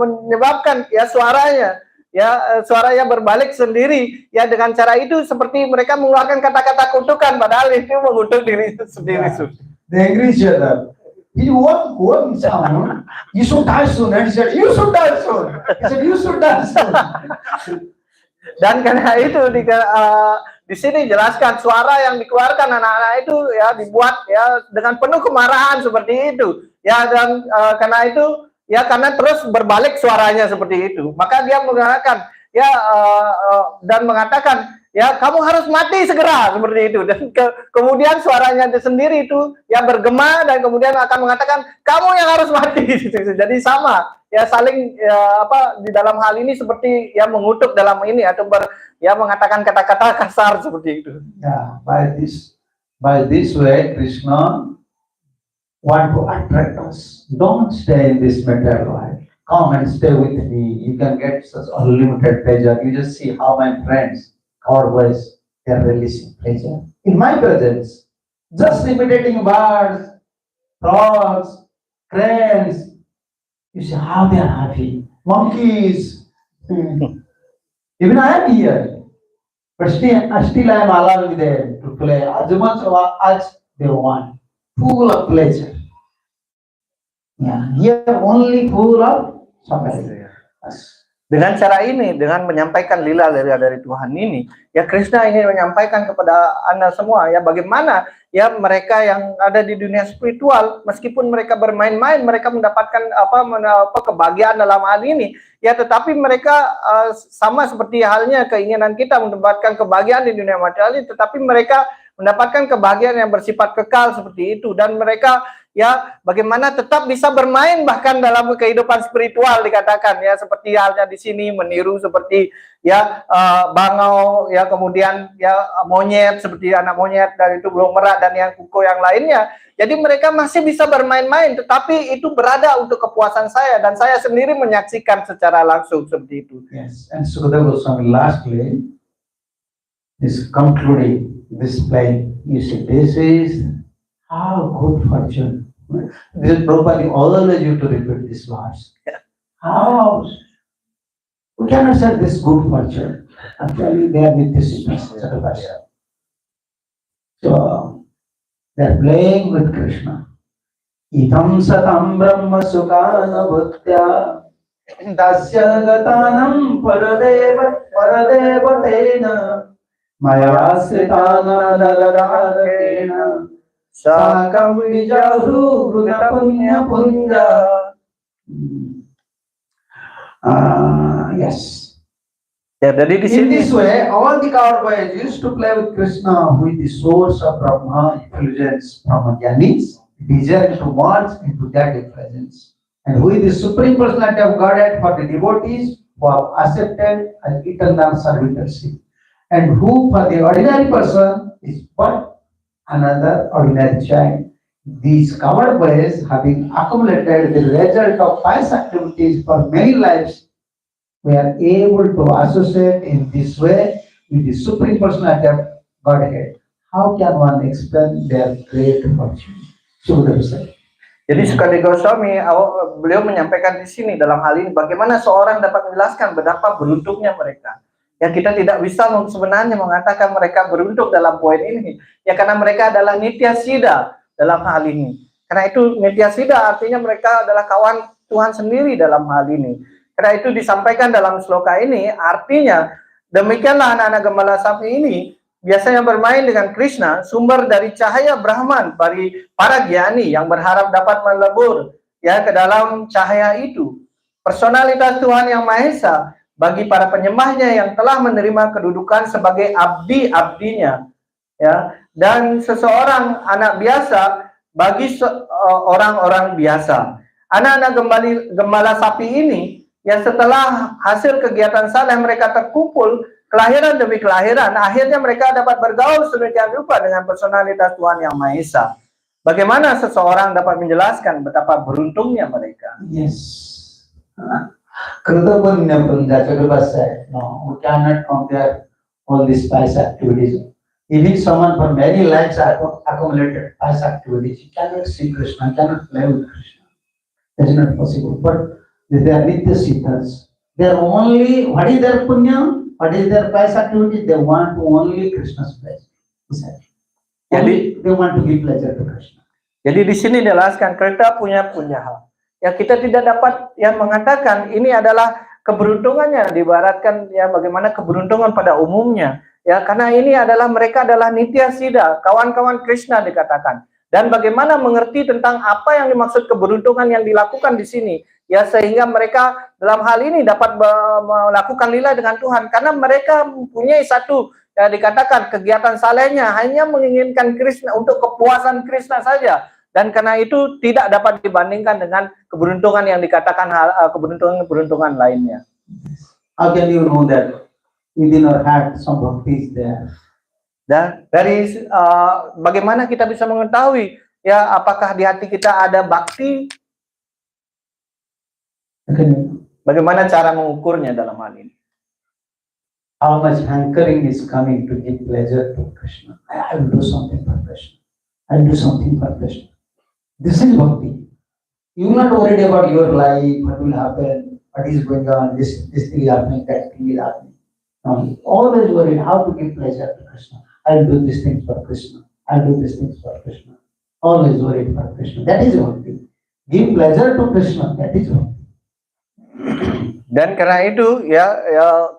menyebabkan ya suaranya berbalik sendiri ya, dengan cara itu seperti mereka mengeluarkan kata-kata kutukan padahal itu mengutuk diri sendiri.
They agree each other. He one sound, you should die soon. And he said, you should die soon. He said, you should die soon.
Dan karena itu di sini jelaskan suara yang dikeluarkan anak-anak itu ya dibuat ya dengan penuh kemarahan seperti itu. Ya, dan karena itu ya karena terus berbalik suaranya seperti itu. Maka dia mengatakan ya dan mengatakan ya kamu harus mati segera, seperti itu. Dan kemudian suaranya sendiri itu ya bergema dan kemudian akan mengatakan kamu yang harus mati. Jadi sama ya, saling ya, di dalam hal ini seperti ya mengutuk dalam ini atau mengatakan kata-kata kasar seperti itu.
Yeah, by this way Krishna want to attract us. Don't stay in this material life. Come and stay with me. You can get such unlimited pleasure. You just see how my friends, cowboys, they are releasing pleasure in my presence. Just imitating birds, frogs, cranes. You see how they are happy. Monkeys. Even I am here. But still I am allowing them to play as much as they want. Full of pleasure. Yeah, here only full of suffering.
Dengan cara ini, dengan menyampaikan lila dari Tuhan ini, ya Krishna ingin menyampaikan kepada Anda semua ya bagaimana ya mereka yang ada di dunia spiritual, meskipun mereka bermain-main, mereka mendapatkan kebahagiaan dalam hal ini, ya tetapi mereka sama seperti halnya keinginan kita mendapatkan kebahagiaan di dunia material ini, tetapi mereka mendapatkan kebahagiaan yang bersifat kekal seperti itu. Dan mereka ya bagaimana tetap bisa bermain bahkan dalam kehidupan spiritual, dikatakan ya seperti halnya di sini meniru seperti ya bangau ya, kemudian ya monyet seperti anak monyet dari itu burung merak dan yang kuko yang lainnya. Jadi mereka masih bisa bermain-main, tetapi itu berada untuk kepuasan saya dan saya sendiri menyaksikan secara langsung seperti itu.
Yes, and Sukadeva Goswami lastly is concluding this play. You see, this is how good fortune. This is Prabhupada always used to repeat this verse. How we cannot say this good fortune. Actually, they are with this. So they are playing with Krishna. Itam satam brahma sukana bhaktya dasya gatanam paradeva tena Mayasritana daladakena sakam vijahu guna punya punja. Yes.
Ya, jadi di
In
sini
this way, all the Kaurvas used to play with Krishna, who is the source of Brahma effulgence from Jnanis, desire to merge into that effulgence, and who is the supreme personality of Godhead for the devotees who have accepted an eternal servitorship, and who for the ordinary person is but another ordinary child. These Kaurvas, having accumulated the result of pious activities for many lives, we are able to associate in this way with the Supreme Personality of Godhead. How can one explain their great fortune? Sukadeva said.
Jadi Sukadeva Goswami, beliau menyampaikan di sini dalam hal ini bagaimana seorang dapat menjelaskan betapa beruntungnya mereka. Ya, kita tidak bisa sebenarnya mengatakan mereka beruntung dalam poin ini. Ya, karena mereka adalah nitya siddha dalam hal ini. Karena itu nitya siddha artinya mereka adalah kawan Tuhan sendiri dalam hal ini. Karena itu disampaikan dalam sloka ini, artinya demikianlah anak-anak gembala sapi ini biasanya bermain dengan Krishna, sumber dari cahaya Brahman bagi para gyani yang berharap dapat melebur ya ke dalam cahaya itu. Personalitas Tuhan Yang Maha Esa bagi para penyembahnya yang telah menerima kedudukan sebagai abdi-abdinya, ya, dan seseorang anak biasa bagi orang-orang biasa. Anak-anak gembala sapi ini yang setelah hasil kegiatan saleh mereka terkumpul kelahiran demi kelahiran, akhirnya mereka dapat bergaul sedemikian rupa dengan personalitas Tuhan Yang Maha Esa. Bagaimana seseorang dapat menjelaskan betapa beruntungnya mereka?
Yes. Kritapunya pun Sukadeva said, no, we cannot compare all these pious activities. Even someone for many lives accumulated pious activities, you cannot see Krishna, cannot play with Krishna. That is not possible. But they are nitya siddhas. They are only, what is their punya? What is their pious activity? They want only Krishna's pleasure. Jadi they want to give pleasure to Krishna.
Jadi di sini dijelaskan kereta punya punyaha. Ya, kita tidak dapat ya mengatakan ini adalah keberuntungannya, diibaratkan ya bagaimana keberuntungan pada umumnya. Ya, karena ini adalah mereka adalah nitya siddha, kawan-kawan Krishna dikatakan. Dan bagaimana mengerti tentang apa yang dimaksud keberuntungan yang dilakukan di sini. Ya, sehingga mereka dalam hal ini dapat melakukan lila dengan Tuhan karena mereka mempunyai satu ya dikatakan kegiatan salehnya hanya menginginkan Krishna untuk kepuasan Krishna saja, dan karena itu tidak dapat dibandingkan dengan keberuntungan yang dikatakan keberuntungan lainnya.
How can you know that within our heart some bhakti is there?
Dan dari bagaimana kita bisa mengetahui ya apakah di hati kita ada bakti? Bagaimana cara mengukurnya dalam hal ini?
How much hankering is coming to give pleasure to Krishna? I will do something for Krishna. I will do something for Krishna. This is bhakti. You are not worried about your life, what will happen, what is going on, this thing is happening, that thing is happening. No, always worried how to give pleasure to Krishna. I will do these things for Krishna. I will do these things for Krishna. Always worried for Krishna. That is bhakti. Give pleasure to Krishna. That is bhakti.
Dan karena itu ya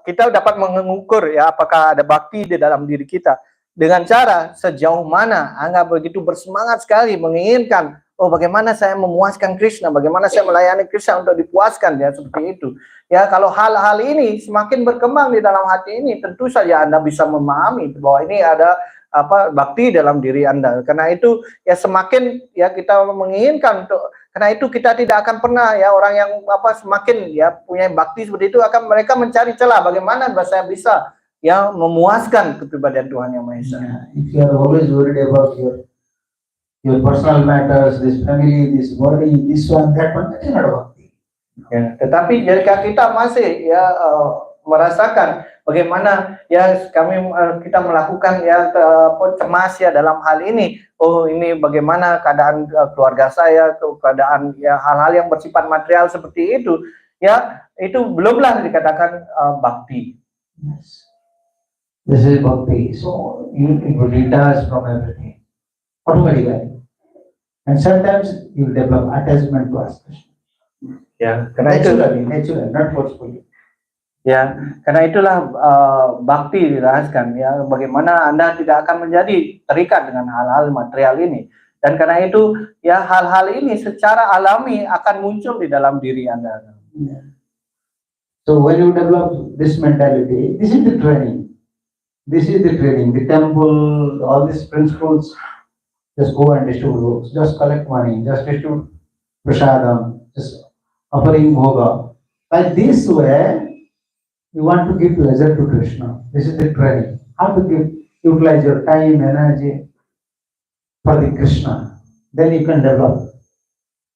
kita dapat mengukur ya apakah ada bakti di dalam diri kita dengan cara sejauh mana Anda begitu bersemangat sekali menginginkan bagaimana saya memuaskan Krishna, bagaimana saya melayani Krishna untuk dipuaskan ya seperti itu. Ya, kalau hal-hal ini semakin berkembang di dalam hati ini, tentu saja Anda bisa memahami bahwa ini ada bakti dalam diri Anda. Karena itu ya semakin ya kita menginginkan untuk, karena itu kita tidak akan pernah ya orang yang semakin ya punya bakti seperti itu akan mereka mencari celah bagaimana saya bisa ya memuaskan kepribadian Tuhan Yang Maha Esa.
If you are always worried about your personal matters, this family, this body, this one, that one, that is not bhakti.
Ya, tetapi jika kita masih ya merasakan bagaimana ya kita melakukan ya cemas ya dalam hal ini, ini bagaimana keadaan keluarga saya, keadaan ya hal-hal yang bersifat material seperti itu, ya itu belumlah dikatakan bakti.
Yes. This is bhakti. So you detach from everything automatically, and sometimes you develop attachment to us.
Ya, karena itu
naturally, not forcefully.
Ya, karena itulah bakti dirahaskan ya, bagaimana Anda tidak akan menjadi terikat dengan hal-hal material ini. Dan karena itu ya hal-hal ini secara alami akan muncul di dalam diri Anda.
Yeah. So when you develop this mentality, this is the training. This is the training. The temple, all these principles, just go and distribute books, just collect money, just distribute prasadam, just offering bhoga. By this way, you want to give pleasure to Krishna. This is the training. How to utilize your time, energy for the Krishna. Then you can develop.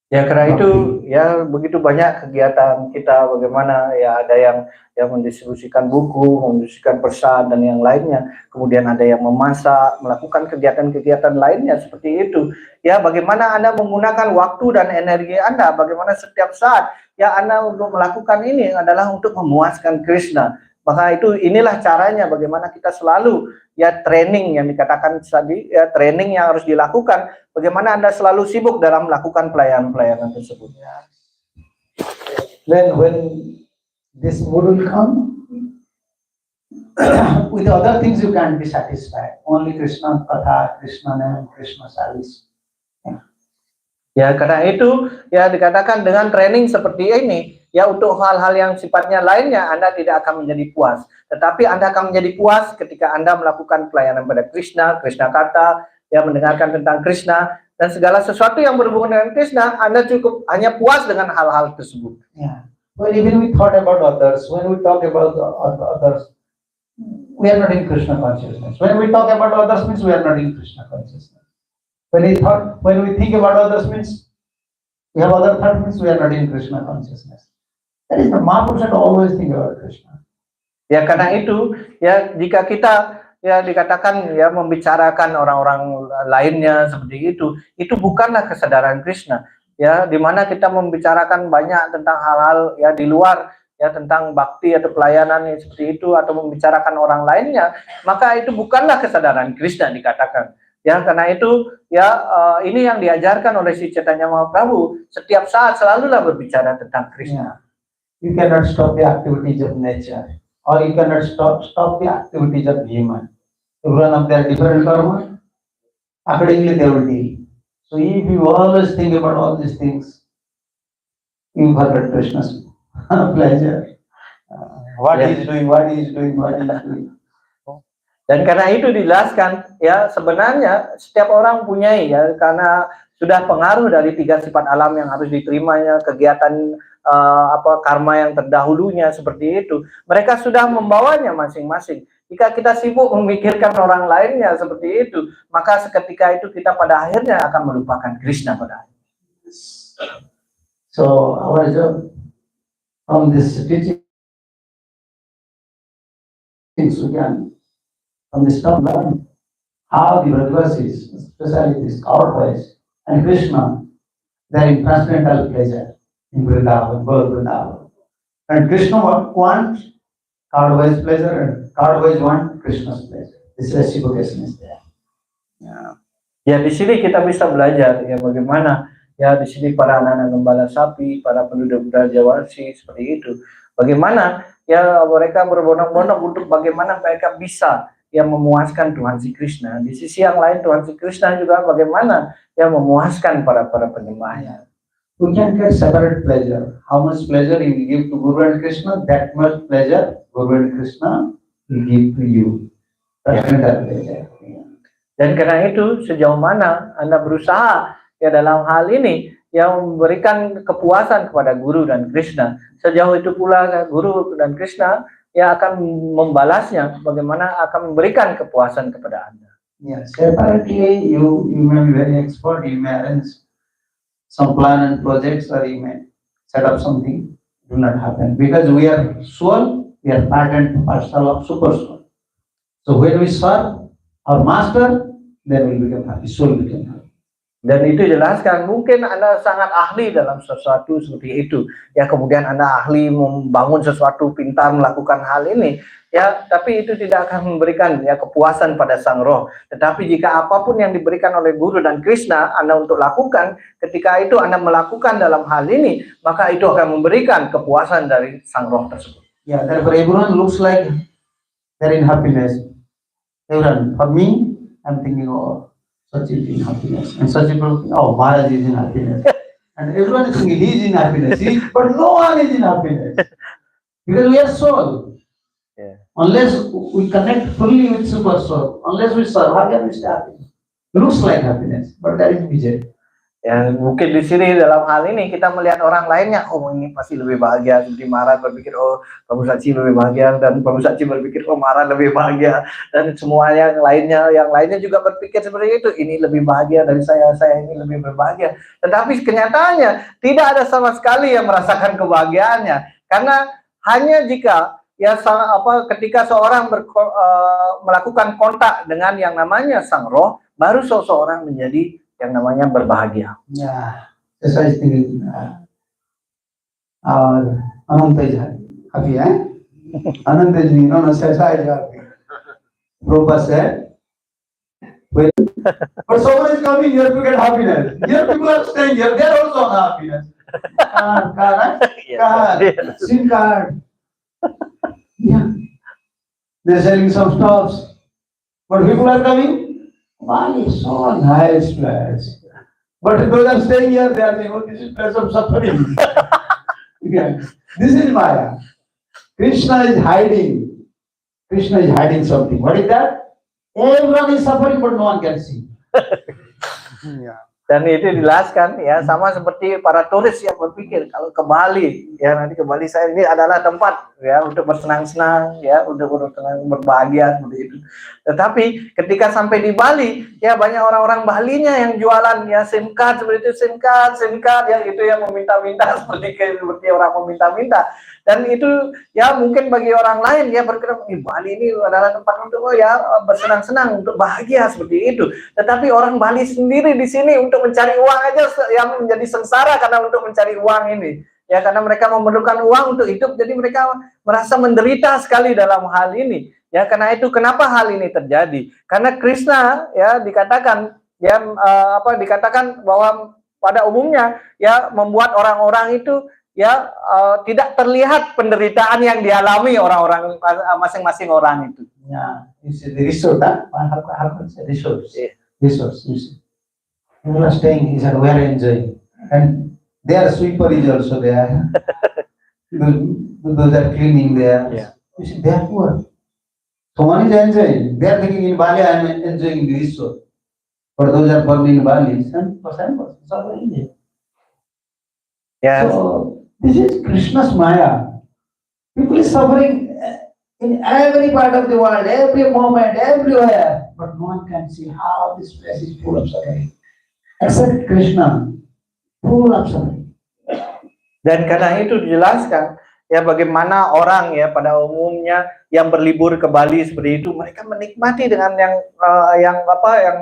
Ya karena itu ya begitu banyak kegiatan kita, bagaimana ya ada yang mendistribusikan buku, mendistribusikan pesan dan yang lainnya, kemudian ada yang memasak, melakukan kegiatan-kegiatan lainnya seperti itu. Ya bagaimana Anda menggunakan waktu dan energi Anda, bagaimana setiap saat ya Anda untuk melakukan ini adalah untuk memuaskan Krishna. Maka itu inilah caranya bagaimana kita selalu ya training yang dikatakan tadi ya, training yang harus dilakukan, bagaimana Anda selalu sibuk dalam melakukan pelayanan-pelayanan tersebut.
Then when this mood will come, with other things you can't be satisfied. Only Krishna Katha, Krishna name, Krishna service.
Ya karena itu ya dikatakan dengan training seperti ini ya, untuk hal-hal yang sifatnya lainnya Anda tidak akan menjadi puas, tetapi Anda akan menjadi puas ketika Anda melakukan pelayanan pada Krishna, Krishna Kata, ya mendengarkan tentang Krishna dan segala sesuatu yang berhubungan dengan Krishna. Anda cukup hanya puas dengan hal-hal tersebut.
Yeah. Well, even we thought about others, when we talk about others, we are not in Krishna consciousness. When we talk about others means we are not in Krishna consciousness. When we think about others means we have other thoughts means we are not in Krishna consciousness. That is the Mahaprabhu should always think about Krishna.
Ya karena itu ya jika kita ya dikatakan ya membicarakan orang-orang lainnya seperti itu bukanlah kesadaran Krishna. Ya di mana kita membicarakan banyak tentang hal-hal ya di luar ya tentang bakti atau pelayanan yang seperti itu atau membicarakan orang lainnya, maka itu bukanlah kesadaran Krishna dikatakan. Ya karena itu ya ini yang diajarkan oleh si Chaitanya Mahaprabhu, setiap saat selalulah berbicara tentang Krishna.
You cannot stop the activities of nature, or you cannot stop the activities of human. Everyone of their different karma, accordingly they will deal. So if you always think about all these things, you forget Krishna's pleasure. What he is doing, what he is doing, what he is doing.
Dan karena itu dijelaskan ya sebenarnya setiap orang punya ya, karena sudah pengaruh dari 3 sifat alam yang harus diterimanya, kegiatan karma yang terdahulunya seperti itu, mereka sudah membawanya masing-masing. Jika kita sibuk memikirkan orang lainnya seperti itu, maka seketika itu kita pada akhirnya akan melupakan Krishna pada akhirnya.
So our job from this teaching we can from this top learn how the Brajvasis, especially this coward-wise, and Krishna, they are in transcendental pleasure in Vrindavan, Gaur Vrindavan. And Krishna wants coward-wise pleasure, and coward-wise want Krishna's pleasure. This reciprocation is there.
Ya di sini kita bisa belajar ya bagaimana ya di sini para anak-anak gembala sapi, para penduduk Brajawasi seperti itu, bagaimana ya mereka berbondong-bondong untuk bagaimana mereka bisa yang memuaskan Tuhan si Krishna. Di sisi yang lain Tuhan si Krishna juga bagaimana yang memuaskan para penyembahnya.
We can get separate pleasure. How much pleasure you give to Guru and Krishna, that much pleasure Guru and Krishna will give to you. Pleasure.
Dan karena itu sejauh mana Anda berusaha ya dalam hal ini yang memberikan kepuasan kepada Guru dan Krishna, sejauh itu pula Guru dan Krishna ya akan membalasnya, bagaimana akan memberikan kepuasan kepada Anda.
Yes, separately you may be very expert, you may arrange some plan and projects, or you may set up something. Do not happen because we are soul, we are part and parcel of super soul. So when we serve our master, then we become happy, soul become happy.
Dan itu jelaskan, mungkin Anda sangat ahli dalam sesuatu seperti itu, ya kemudian Anda ahli membangun sesuatu, pintar melakukan hal ini, ya tapi itu tidak akan memberikan ya kepuasan pada sang roh. Tetapi jika apapun yang diberikan oleh Guru dan Krishna Anda untuk lakukan, ketika itu Anda melakukan dalam hal ini, maka itu akan memberikan kepuasan dari sang roh tersebut.
Yeah, therefore everyone looks like they're in happiness. Everyone. For me, I'm thinking, oh, Sachin is in happiness. And Sachin people think, oh, Maharaj is in happiness. And everyone is thinking he's in happiness. But no one is in happiness. Because we are soul.
Yeah.
Unless we connect fully with super soul, unless we serve, how can we stay happy? Looks like happiness, but that is misery.
Ya, mungkin di sini dalam hal ini kita melihat orang lainnya, oh ini pasti lebih bahagia, seperti Maharaj berpikir, oh Prabu Sachi lebih bahagia, dan Prabu Sachi berpikir, oh Maharaj lebih bahagia, dan semuanya yang lainnya juga berpikir seperti itu, ini lebih bahagia dari saya ini lebih berbahagia. Tetapi kenyataannya tidak ada sama sekali yang merasakan kebahagiaannya, karena hanya jika ketika seorang melakukan kontak dengan yang namanya sang roh, baru seseorang menjadi yang namanya berbahagia.
Yeah, that's why I think Ananta is happy, eh? Ananta is no, Sesa is happy. Prabhupada said, well, but someone is coming here to get happiness. Here people are staying here, they are also on happiness. Car, SIM card. Yeah, they're selling some stuffs, but people are coming. Bali is so nice place. But those are staying here, they are saying, oh, this is place of suffering. Yeah. This is Maya. Krishna is hiding. Krishna is hiding something. What is that? Everyone is suffering, but no one can see. Yeah.
Dan itu dijelaskan ya, sama seperti para turis yang berpikir kalau ke Bali, ya nanti ke Bali saya ini adalah tempat ya untuk bersenang-senang, ya untuk berbahagia seperti itu. Tetapi ketika sampai di Bali, ya banyak orang-orang Balinya yang jualan ya SIM card seperti itu, SIM card yang itu yang meminta-minta seperti orang meminta-minta. Dan itu ya mungkin bagi orang lain ya berkira Bali ini adalah tempat untuk bersenang-senang, untuk bahagia seperti itu. Tetapi orang Bali sendiri di sini untuk mencari uang aja yang menjadi sengsara karena untuk mencari uang ini. Ya karena mereka memerlukan uang untuk hidup, jadi mereka merasa menderita sekali dalam hal ini. Ya karena itu kenapa hal ini terjadi? Karena Krishna ya dikatakan dikatakan bahwa pada umumnya ya membuat orang-orang itu ya tidak terlihat penderitaan yang dialami orang-orang masing-masing orang itu.
Ya, the resort, resource. People are staying, he said, we are enjoying. And their sweeper is also there. Those are cleaning there.
Yeah.
You see, they are poor. Someone is enjoying. They are thinking in Bali, I am enjoying the resort. But those are born in Bali, 100% suffering.
Yes.
So, this is Krishna's Maya. People is suffering in every part of the world, every moment, everywhere. But no one can see how this place is full of suffering. Except Krishna, full of suffering.
Dan karena itu dijelaskan ya bagaimana orang ya pada umumnya yang berlibur ke Bali seperti itu, mereka menikmati dengan yang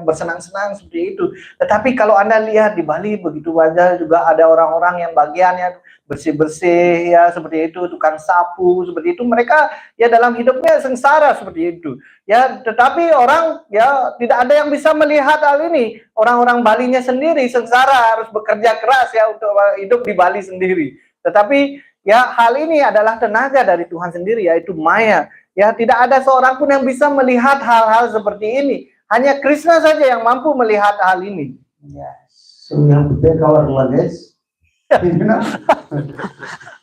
bersenang-senang seperti itu. Tetapi kalau Anda lihat di Bali begitu banyak juga ada orang-orang yang bagiannya bersih-bersih ya seperti itu, tukang sapu seperti itu, mereka ya dalam hidupnya sengsara seperti itu. Ya, tetapi orang ya tidak ada yang bisa melihat hal ini. Orang-orang Balinya sendiri sengsara, harus bekerja keras ya untuk hidup di Bali sendiri. Tetapi ya hal ini adalah tenaga dari Tuhan sendiri, yaitu Maya. Ya tidak ada seorang pun yang bisa melihat hal-hal seperti ini. Hanya Krishna saja yang mampu melihat hal ini.
Yes. So we have to take our luggage,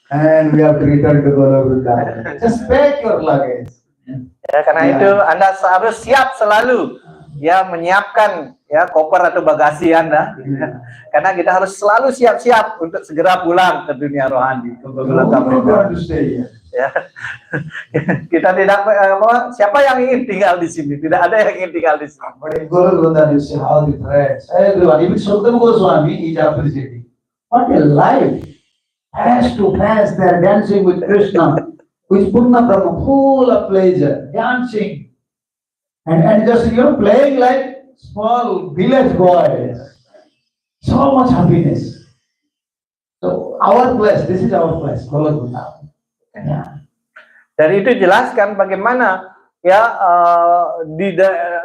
and we have to return to Goloka. Just pack your luggage.
Ya karena itu Anda harus siap selalu ya menyiapkan ya koper atau bagasi Anda. Karena kita harus selalu siap-siap untuk segera pulang ke dunia rohani. Ya. Kita tidak siapa yang ingin tinggal di sini? Tidak ada yang ingin tinggal di sini.
But in Goloka you see how the threads, everyone, even Sukadeva Goswami is appreciating. What a life! Face to face, they are dancing with Krishna, with Purna Brahma, full of pleasure, dancing, and just playing like small village boys. So much happiness. So our place, this is our place, Goloka. Yeah.
Dari itu jelaskan bagaimana ya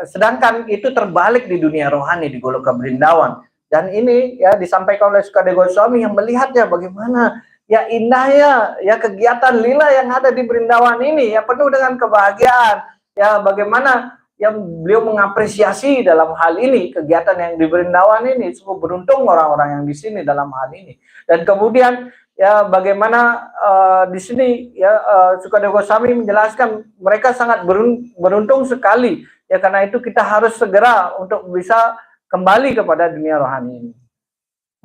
sedangkan itu terbalik di dunia rohani di Goloka Brindawan. Dan ini ya disampaikan oleh Sukadeva Goswami yang melihatnya bagaimana ya indahnya ya kegiatan lila yang ada di Brindawan ini, ya penuh dengan kebahagiaan. Ya bagaimana yang beliau mengapresiasi dalam hal ini kegiatan yang di Brindawan ini. Sungguh beruntung orang-orang yang di sini dalam hal ini. Dan kemudian ya bagaimana di sini ya Sukadewa Goswami menjelaskan mereka sangat beruntung sekali ya, karena itu kita harus segera untuk bisa kembali kepada dunia rohani ini.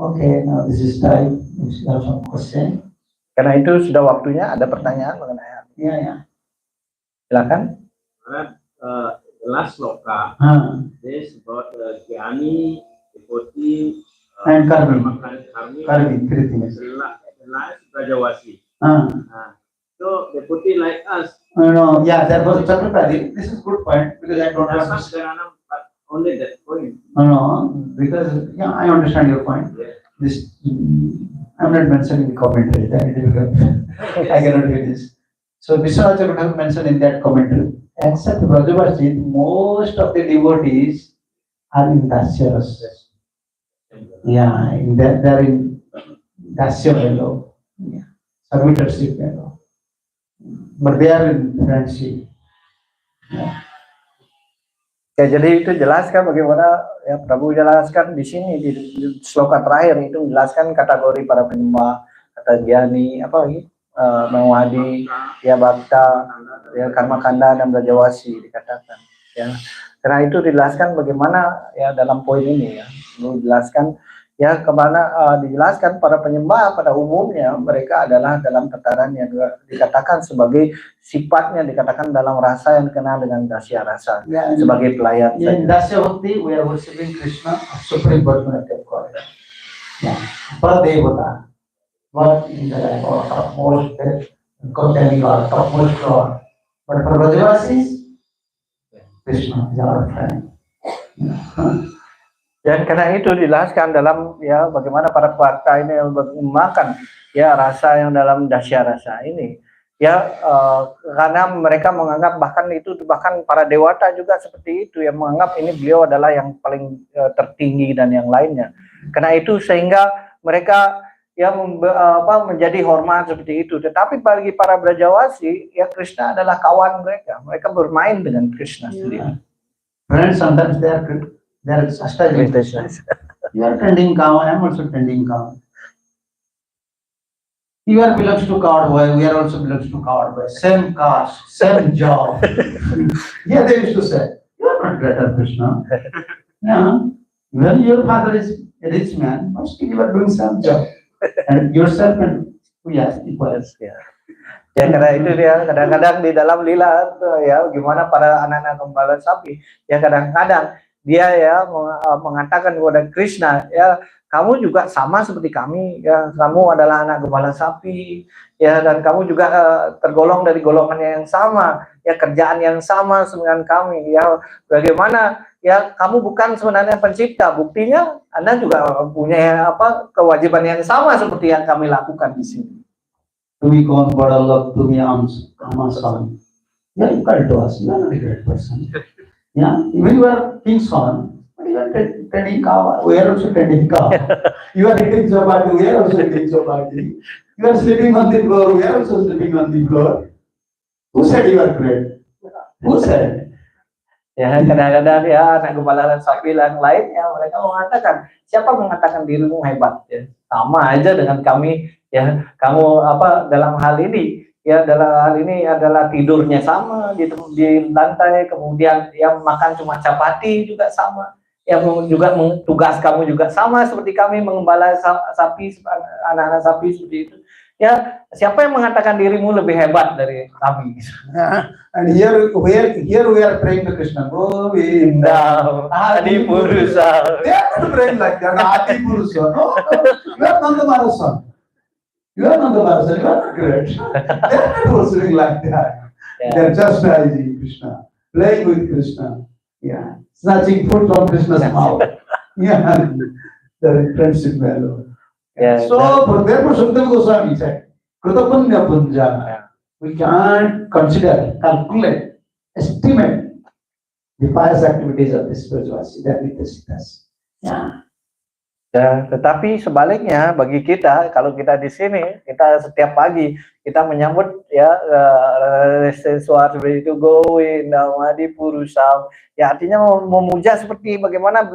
Okay, now this is time. If you have some question.
Karena itu sudah waktunya ada pertanyaan mengenai hal ini.
Ya.
Silakan.
Last sloka, this about Gyani, devotee,
and Karmi,
Kriti. Last Brajawasi. So devotee like us.
No, yeah, that was Chakrapati. This is good point because I don't have
only that point.
No, because yeah, I understand your point.
Yeah.
This I'm not mentioning the commentary. That is difficult. I cannot do this. So Vishwanath would have mentioned in that commentary. Except Brajavasi, most of the devotees are in Dasya Rasa. Yeah, they're in Dasya Velo. Yeah, servitorship Velo. But they are in friendship. Yeah.
Ya, jadi itu jelaskan bagaimana ya Prabu jelaskan di sini di sloka terakhir itu menjelaskan kategori para penyembah, kata Gyani, apa lagi? Mewadi, ya Bhakta, ya Karma Kanda dan Brajawasi dikatakan. Ya, karena itu dijelaskan bagaimana ya dalam poin ini ya, dijelaskan ya kemana dijelaskan para penyembah pada umumnya mereka adalah dalam tataran yang dikatakan sebagai sifatnya dikatakan dalam rasa yang dikenal dengan dasya rasa, ya, sebagai pelayan.
Ya, in Dasya Bhakti we are worshiping Krishna, supreme personality of God. Ya, Pradevata. What in the topmost demigod, topmost Lord. But for Brajavasis, Krishna is our friend.
Dan karena itu dijelaskan dalam ya bagaimana para bhakta ini memakan ya rasa yang dalam dasya rasa ini ya karena mereka menganggap bahkan para dewata juga seperti itu yang menganggap ini beliau adalah yang paling tertinggi dan yang lainnya. Karena itu sehingga mereka ya menjadi hormat seperti itu. Tetapi bagi para Brajawasi ya Krishna adalah kawan mereka bermain dengan Krishna sendiri.
Friends, sometimes they are astrology. You are tending cow, I am also tending cow. You are belongs to coward boy, we are also belongs to coward boy. Same caste, same job. Yeah, they used to say, you are not greater Krishna. Yeah. Well, your father is a rich man, but still you are doing some job. And yourself and we are equal.
Ya. Ya karena itu dia kadang-kadang di dalam lila ya gimana para anak-anak gembala sapi ya kadang-kadang dia ya mengatakan kepada Krishna ya kamu juga sama seperti kami ya, kamu adalah anak gembala sapi ya, dan kamu juga tergolong dari golongan yang sama ya, kerjaan yang sama dengan kami ya, bagaimana ya kamu bukan sebenarnya pencipta, buktinya Anda juga punya kewajiban yang sama seperti yang kami lakukan di sini.
Tumi kawan badallah, tumi amasan. Ya, you can't do us. You are not a great person. Yeah, even you are king's son, but you are tending cow. We are also tending cow. You are eating chapati. We are also eating chapati. You are sleeping on the floor. We are also sleeping on the floor. Who said you are great? Who said?
Ya kadang-kadang ya anak gembala sapi yang lain ya mereka mengatakan siapa mengatakan dirimu hebat ya, sama aja dengan kami ya, kamu dalam hal ini ya, dalam hal ini adalah tidurnya sama di lantai, kemudian yang makan cuma chapati juga sama ya, juga tugas kamu juga sama seperti kami mengembala sapi, anak-anak sapi seperti itu ya, siapa yang mengatakan dirimu lebih hebat dari kami?
And here we are praying to Krishna.
Govinda, Adi Purusa.
They are not praying like that. Adi Purusa. No, you are not the Marasan. You are not the Marasan. You are not great. They are not worshiping like that. Yeah. They are just praising Krishna, playing with Krishna. Yeah, snatching food from Krishna's mouth. Yeah, the friendship value. Yeah. So, therefore, Sukadeva Goswami said, Krutapunya Punja. We can't consider, calculate, estimate the pious activities of this Brajavasi that with us. Yeah.
Ya, tetapi sebaliknya bagi kita, kalau kita di sini, kita setiap pagi kita menyambut ya sesuatu seperti itu, Govinda Madi Purusam. Ya artinya memuja seperti bagaimana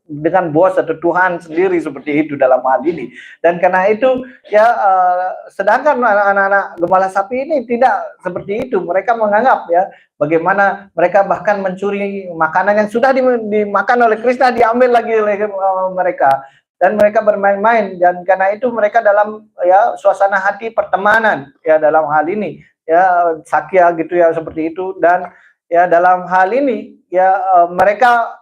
dengan bos atau Tuhan sendiri seperti itu dalam hal ini. Dan karena itu ya sedangkan anak-anak gembala sapi ini tidak seperti itu. Mereka menganggap ya bagaimana mereka bahkan mencuri makanan yang sudah dimakan oleh Krishna, diambil lagi oleh mereka, dan mereka bermain-main, dan karena itu mereka dalam ya suasana hati pertemanan ya dalam hal ini ya sakya gitu ya seperti itu. Dan ya dalam hal ini ya mereka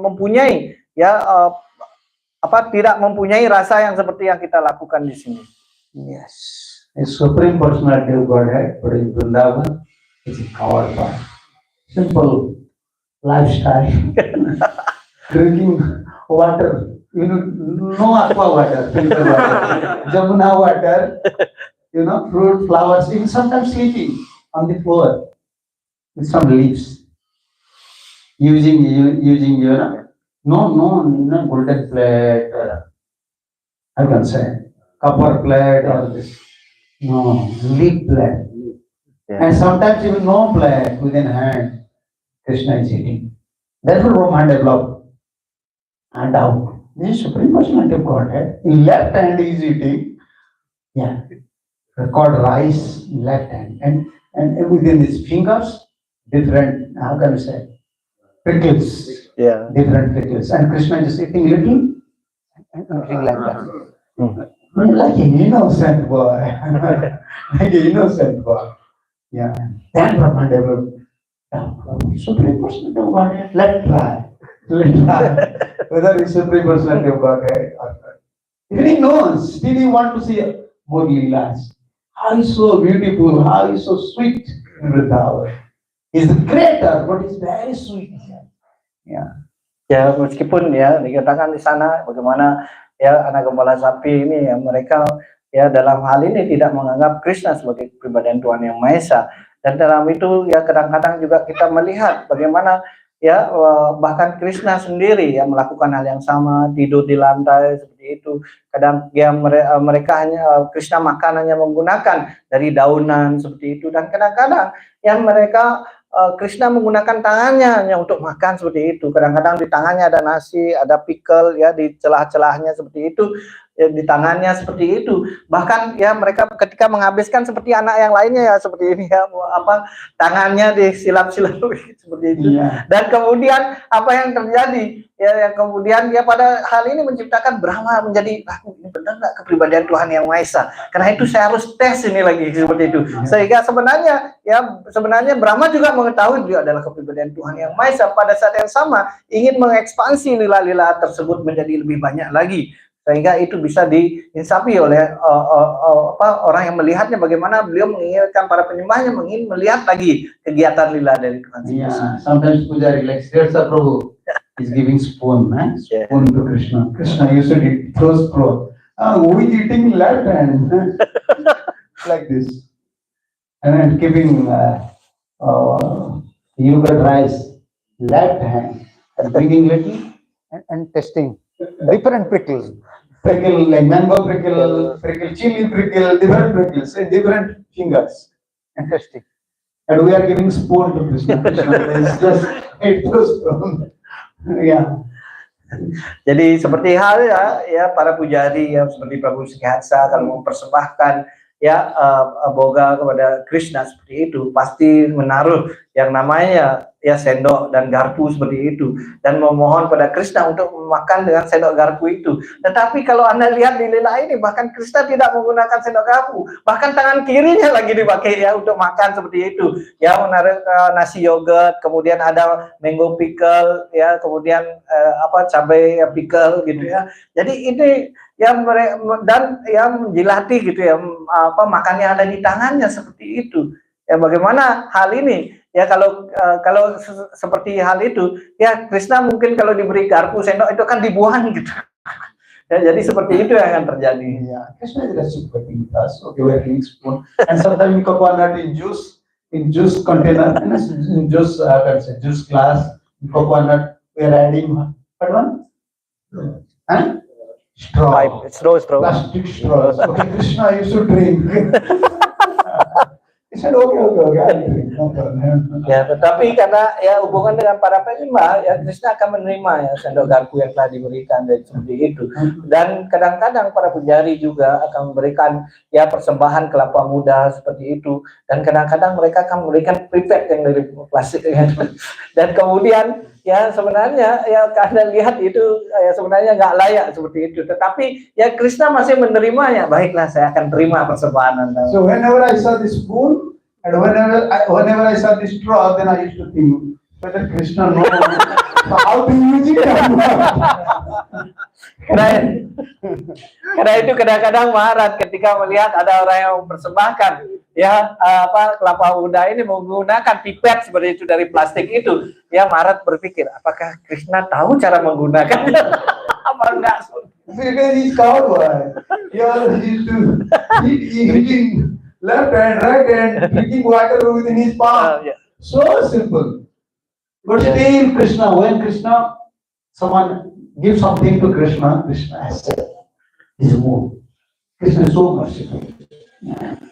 mempunyai ya tidak mempunyai rasa yang seperti yang kita lakukan di sini.
Yes, a supreme personality of Godhead, but in Vrindavan, it's a coward part. Simple lifestyle, drinking water, no aqua water, filter water, Jamuna water, fruit, flowers, even sometimes sleeping on the floor with some leaves, using no golden plate, I can say copper plate or this, no leaf plate. Yeah. And sometimes even no plate within hand, Krishna is eating. Therefore, Brahma developed and out. This is Supreme Personality of Godhead. In left hand he is eating, called rice in left hand, and within his fingers, different, how can I say, prickles. Yeah. Different prickles. And Krishna is eating little and eating like that. Like an innocent boy. Like an innocent boy. Yeah. Then Brahma developed. Supreme Personality of Godhead. Let's try. Whether it's Supreme Personality of Godhead or not. Even he knows. Still he wants to see more leelas. How he's so beautiful. How he's so sweet in Vrindavan. He's the creator, but he's very sweet.
Ya meskipun ya dikatakan di sana bagaimana ya anak gembala sapi ini ya mereka ya dalam hal ini tidak menganggap Krishna sebagai kepribadian Tuhan Yang Maha Esa, dan dalam itu ya kadang-kadang juga kita melihat bagaimana ya bahkan Krishna sendiri ya melakukan hal yang sama, tidur di lantai seperti itu. Kadang ya mereka hanya Krishna makan hanya menggunakan dari daunan seperti itu, dan kadang-kadang yang mereka Krishna menggunakan tangannya hanya untuk makan seperti itu. Kadang-kadang di tangannya ada nasi, ada pickle ya di celah-celahnya seperti itu, ya, di tangannya seperti itu. Bahkan ya mereka ketika menghabiskan seperti anak yang lainnya ya seperti ini ya tangannya disilap-silap seperti itu. Dan kemudian apa yang terjadi? Ya yang kemudian ya pada hal ini menciptakan Brahma menjadi ini benar nggak kepribadian Tuhan Yang Maha Esa? Karena itu saya harus tes ini lagi seperti itu. Sehingga sebenarnya Brahma juga mengetahui dia adalah kepribadian Tuhan Yang Maha Esa, pada saat yang sama ingin mengekspansi lila-lila tersebut menjadi lebih banyak lagi, sehingga itu bisa diinsapi oleh orang yang melihatnya, bagaimana beliau menginginkan para penyembahnya melihat lagi kegiatan lila dari Tuhan.
Sometimes puja relax. There's a Prabhu. He's giving spoon, spoon to Krishna. Krishna usually throws spoon. Who is eating left hand? Like this. And then giving yogurt rice, left hand. And bringing little and testing. Different prickles. Prickle like mango prickle, chili prickle, different prickles, and different fingers. And testing. And we are giving spoon to Krishna. It's just it throws spoon.
Jadi seperti hal ya para pujari yang seperti Prabu Sikhatsa kalau mempersembahkan ya boga kepada Krishna seperti itu pasti menaruh yang namanya ya sendok dan garpu seperti itu, dan memohon pada Krishna untuk makan dengan sendok garpu itu. Tetapi kalau Anda lihat di lila ini, bahkan Krishna tidak menggunakan sendok garpu, bahkan tangan kirinya lagi dipakai ya untuk makan seperti itu. Ya menaruh nasi yogurt, kemudian ada mango pickle ya, kemudian cabai pickle gitu ya. Jadi ini yang dan yang menjilati gitu ya makannya ada di tangannya seperti itu. Ya bagaimana hal ini? Ya kalau seperti hal itu, ya Krishna mungkin kalau diberi garpu sendok itu kan dibuang gitu. Ya jadi seperti itu yang akan terjadi.
Ya, Krishna is super with us. Okay, we're giving spoon, and sometimes we coconut in juice container, in juice glass, coconut. We are adding what one? Huh? Straw.
Straw.
Plastic straws. Okay, Krishna used to drink. He said, okay, I'll drink. No problem.
Ya, tetapi karena ya hubungan dengan para penyembah, ya Krishna akan menerima ya sendok garpu yang telah diberikan dan seperti itu. Dan kadang-kadang para pujari juga akan memberikan ya persembahan kelapa muda seperti itu. Dan kadang-kadang mereka akan memberikan pipet yang dari plastik ya. Dan kemudian ya sebenarnya ya Anda lihat itu ya sebenarnya nggak layak seperti itu. Tetapi ya Krishna masih menerimanya. Baiklah, saya akan terima persembahan Anda.
So whenever I saw this spoon, and whenever I saw this straw, then I used to think, whether Krishna knows how to use it.
Karena itu kadang-kadang Maharaj ketika melihat ada orang yang mempersembahkan ya kelapa muda ini menggunakan pipet seperti itu dari plastik itu, ya Maharaj berpikir apakah Krishna tahu cara menggunakannya apa enggak?
Because he's cowboy. He always used to eating left and right and drinking water within his palm. So simple. But still Krishna, when someone gives something to Krishna, Krishna accepts. He's moved. Krishna is so merciful.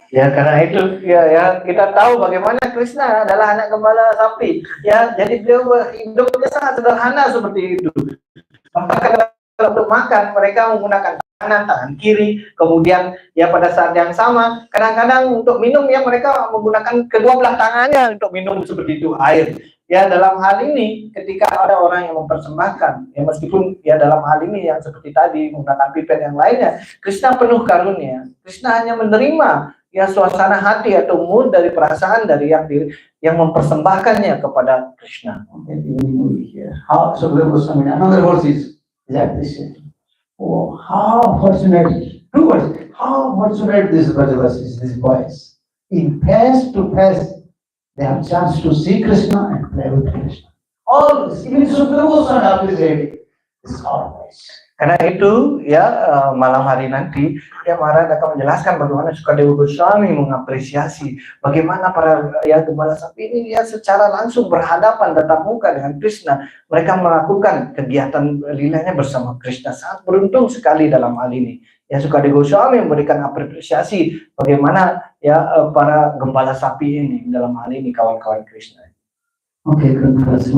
Ya karena itu ya kita tahu bagaimana Krishna adalah anak gembala sapi. Ya jadi beliau hidupnya sangat sederhana seperti itu. Maka untuk makan mereka menggunakan tangan kiri, kemudian ya pada saat yang sama kadang-kadang untuk minum ya mereka menggunakan kedua belah tangannya untuk minum seperti itu air. Ya dalam hal ini ketika ada orang yang mempersembahkan ya meskipun ya dalam hal ini yang seperti tadi menggunakan pipet yang lainnya, Krishna penuh karunia. Krishna hanya menerima ya suasana hati atau mood dari perasaan dari yang mempersembahkannya kepada Krishna.
How another verse is like this. Oh, how fortunate, two words, how fortunate these Brajavasis, these boys. In face to face, they have chance to see Krishna and play with Krishna. All this, even Sukadeva Goswami appreciated this always.
Karena itu ya malam hari nanti ya Maharaj akan menjelaskan bagaimana Sukadeva Goswami mengapresiasi bagaimana para ya gembala sapi ini ya secara langsung berhadapan tatap muka dengan Krishna. Mereka melakukan kegiatan lilanya bersama Krishna. Sangat beruntung sekali dalam hal ini. Ya Sukadeva Goswami memberikan apresiasi bagaimana ya para gembala sapi ini dalam hal ini kawan-kawan Krishna.
Okay, terima kasih.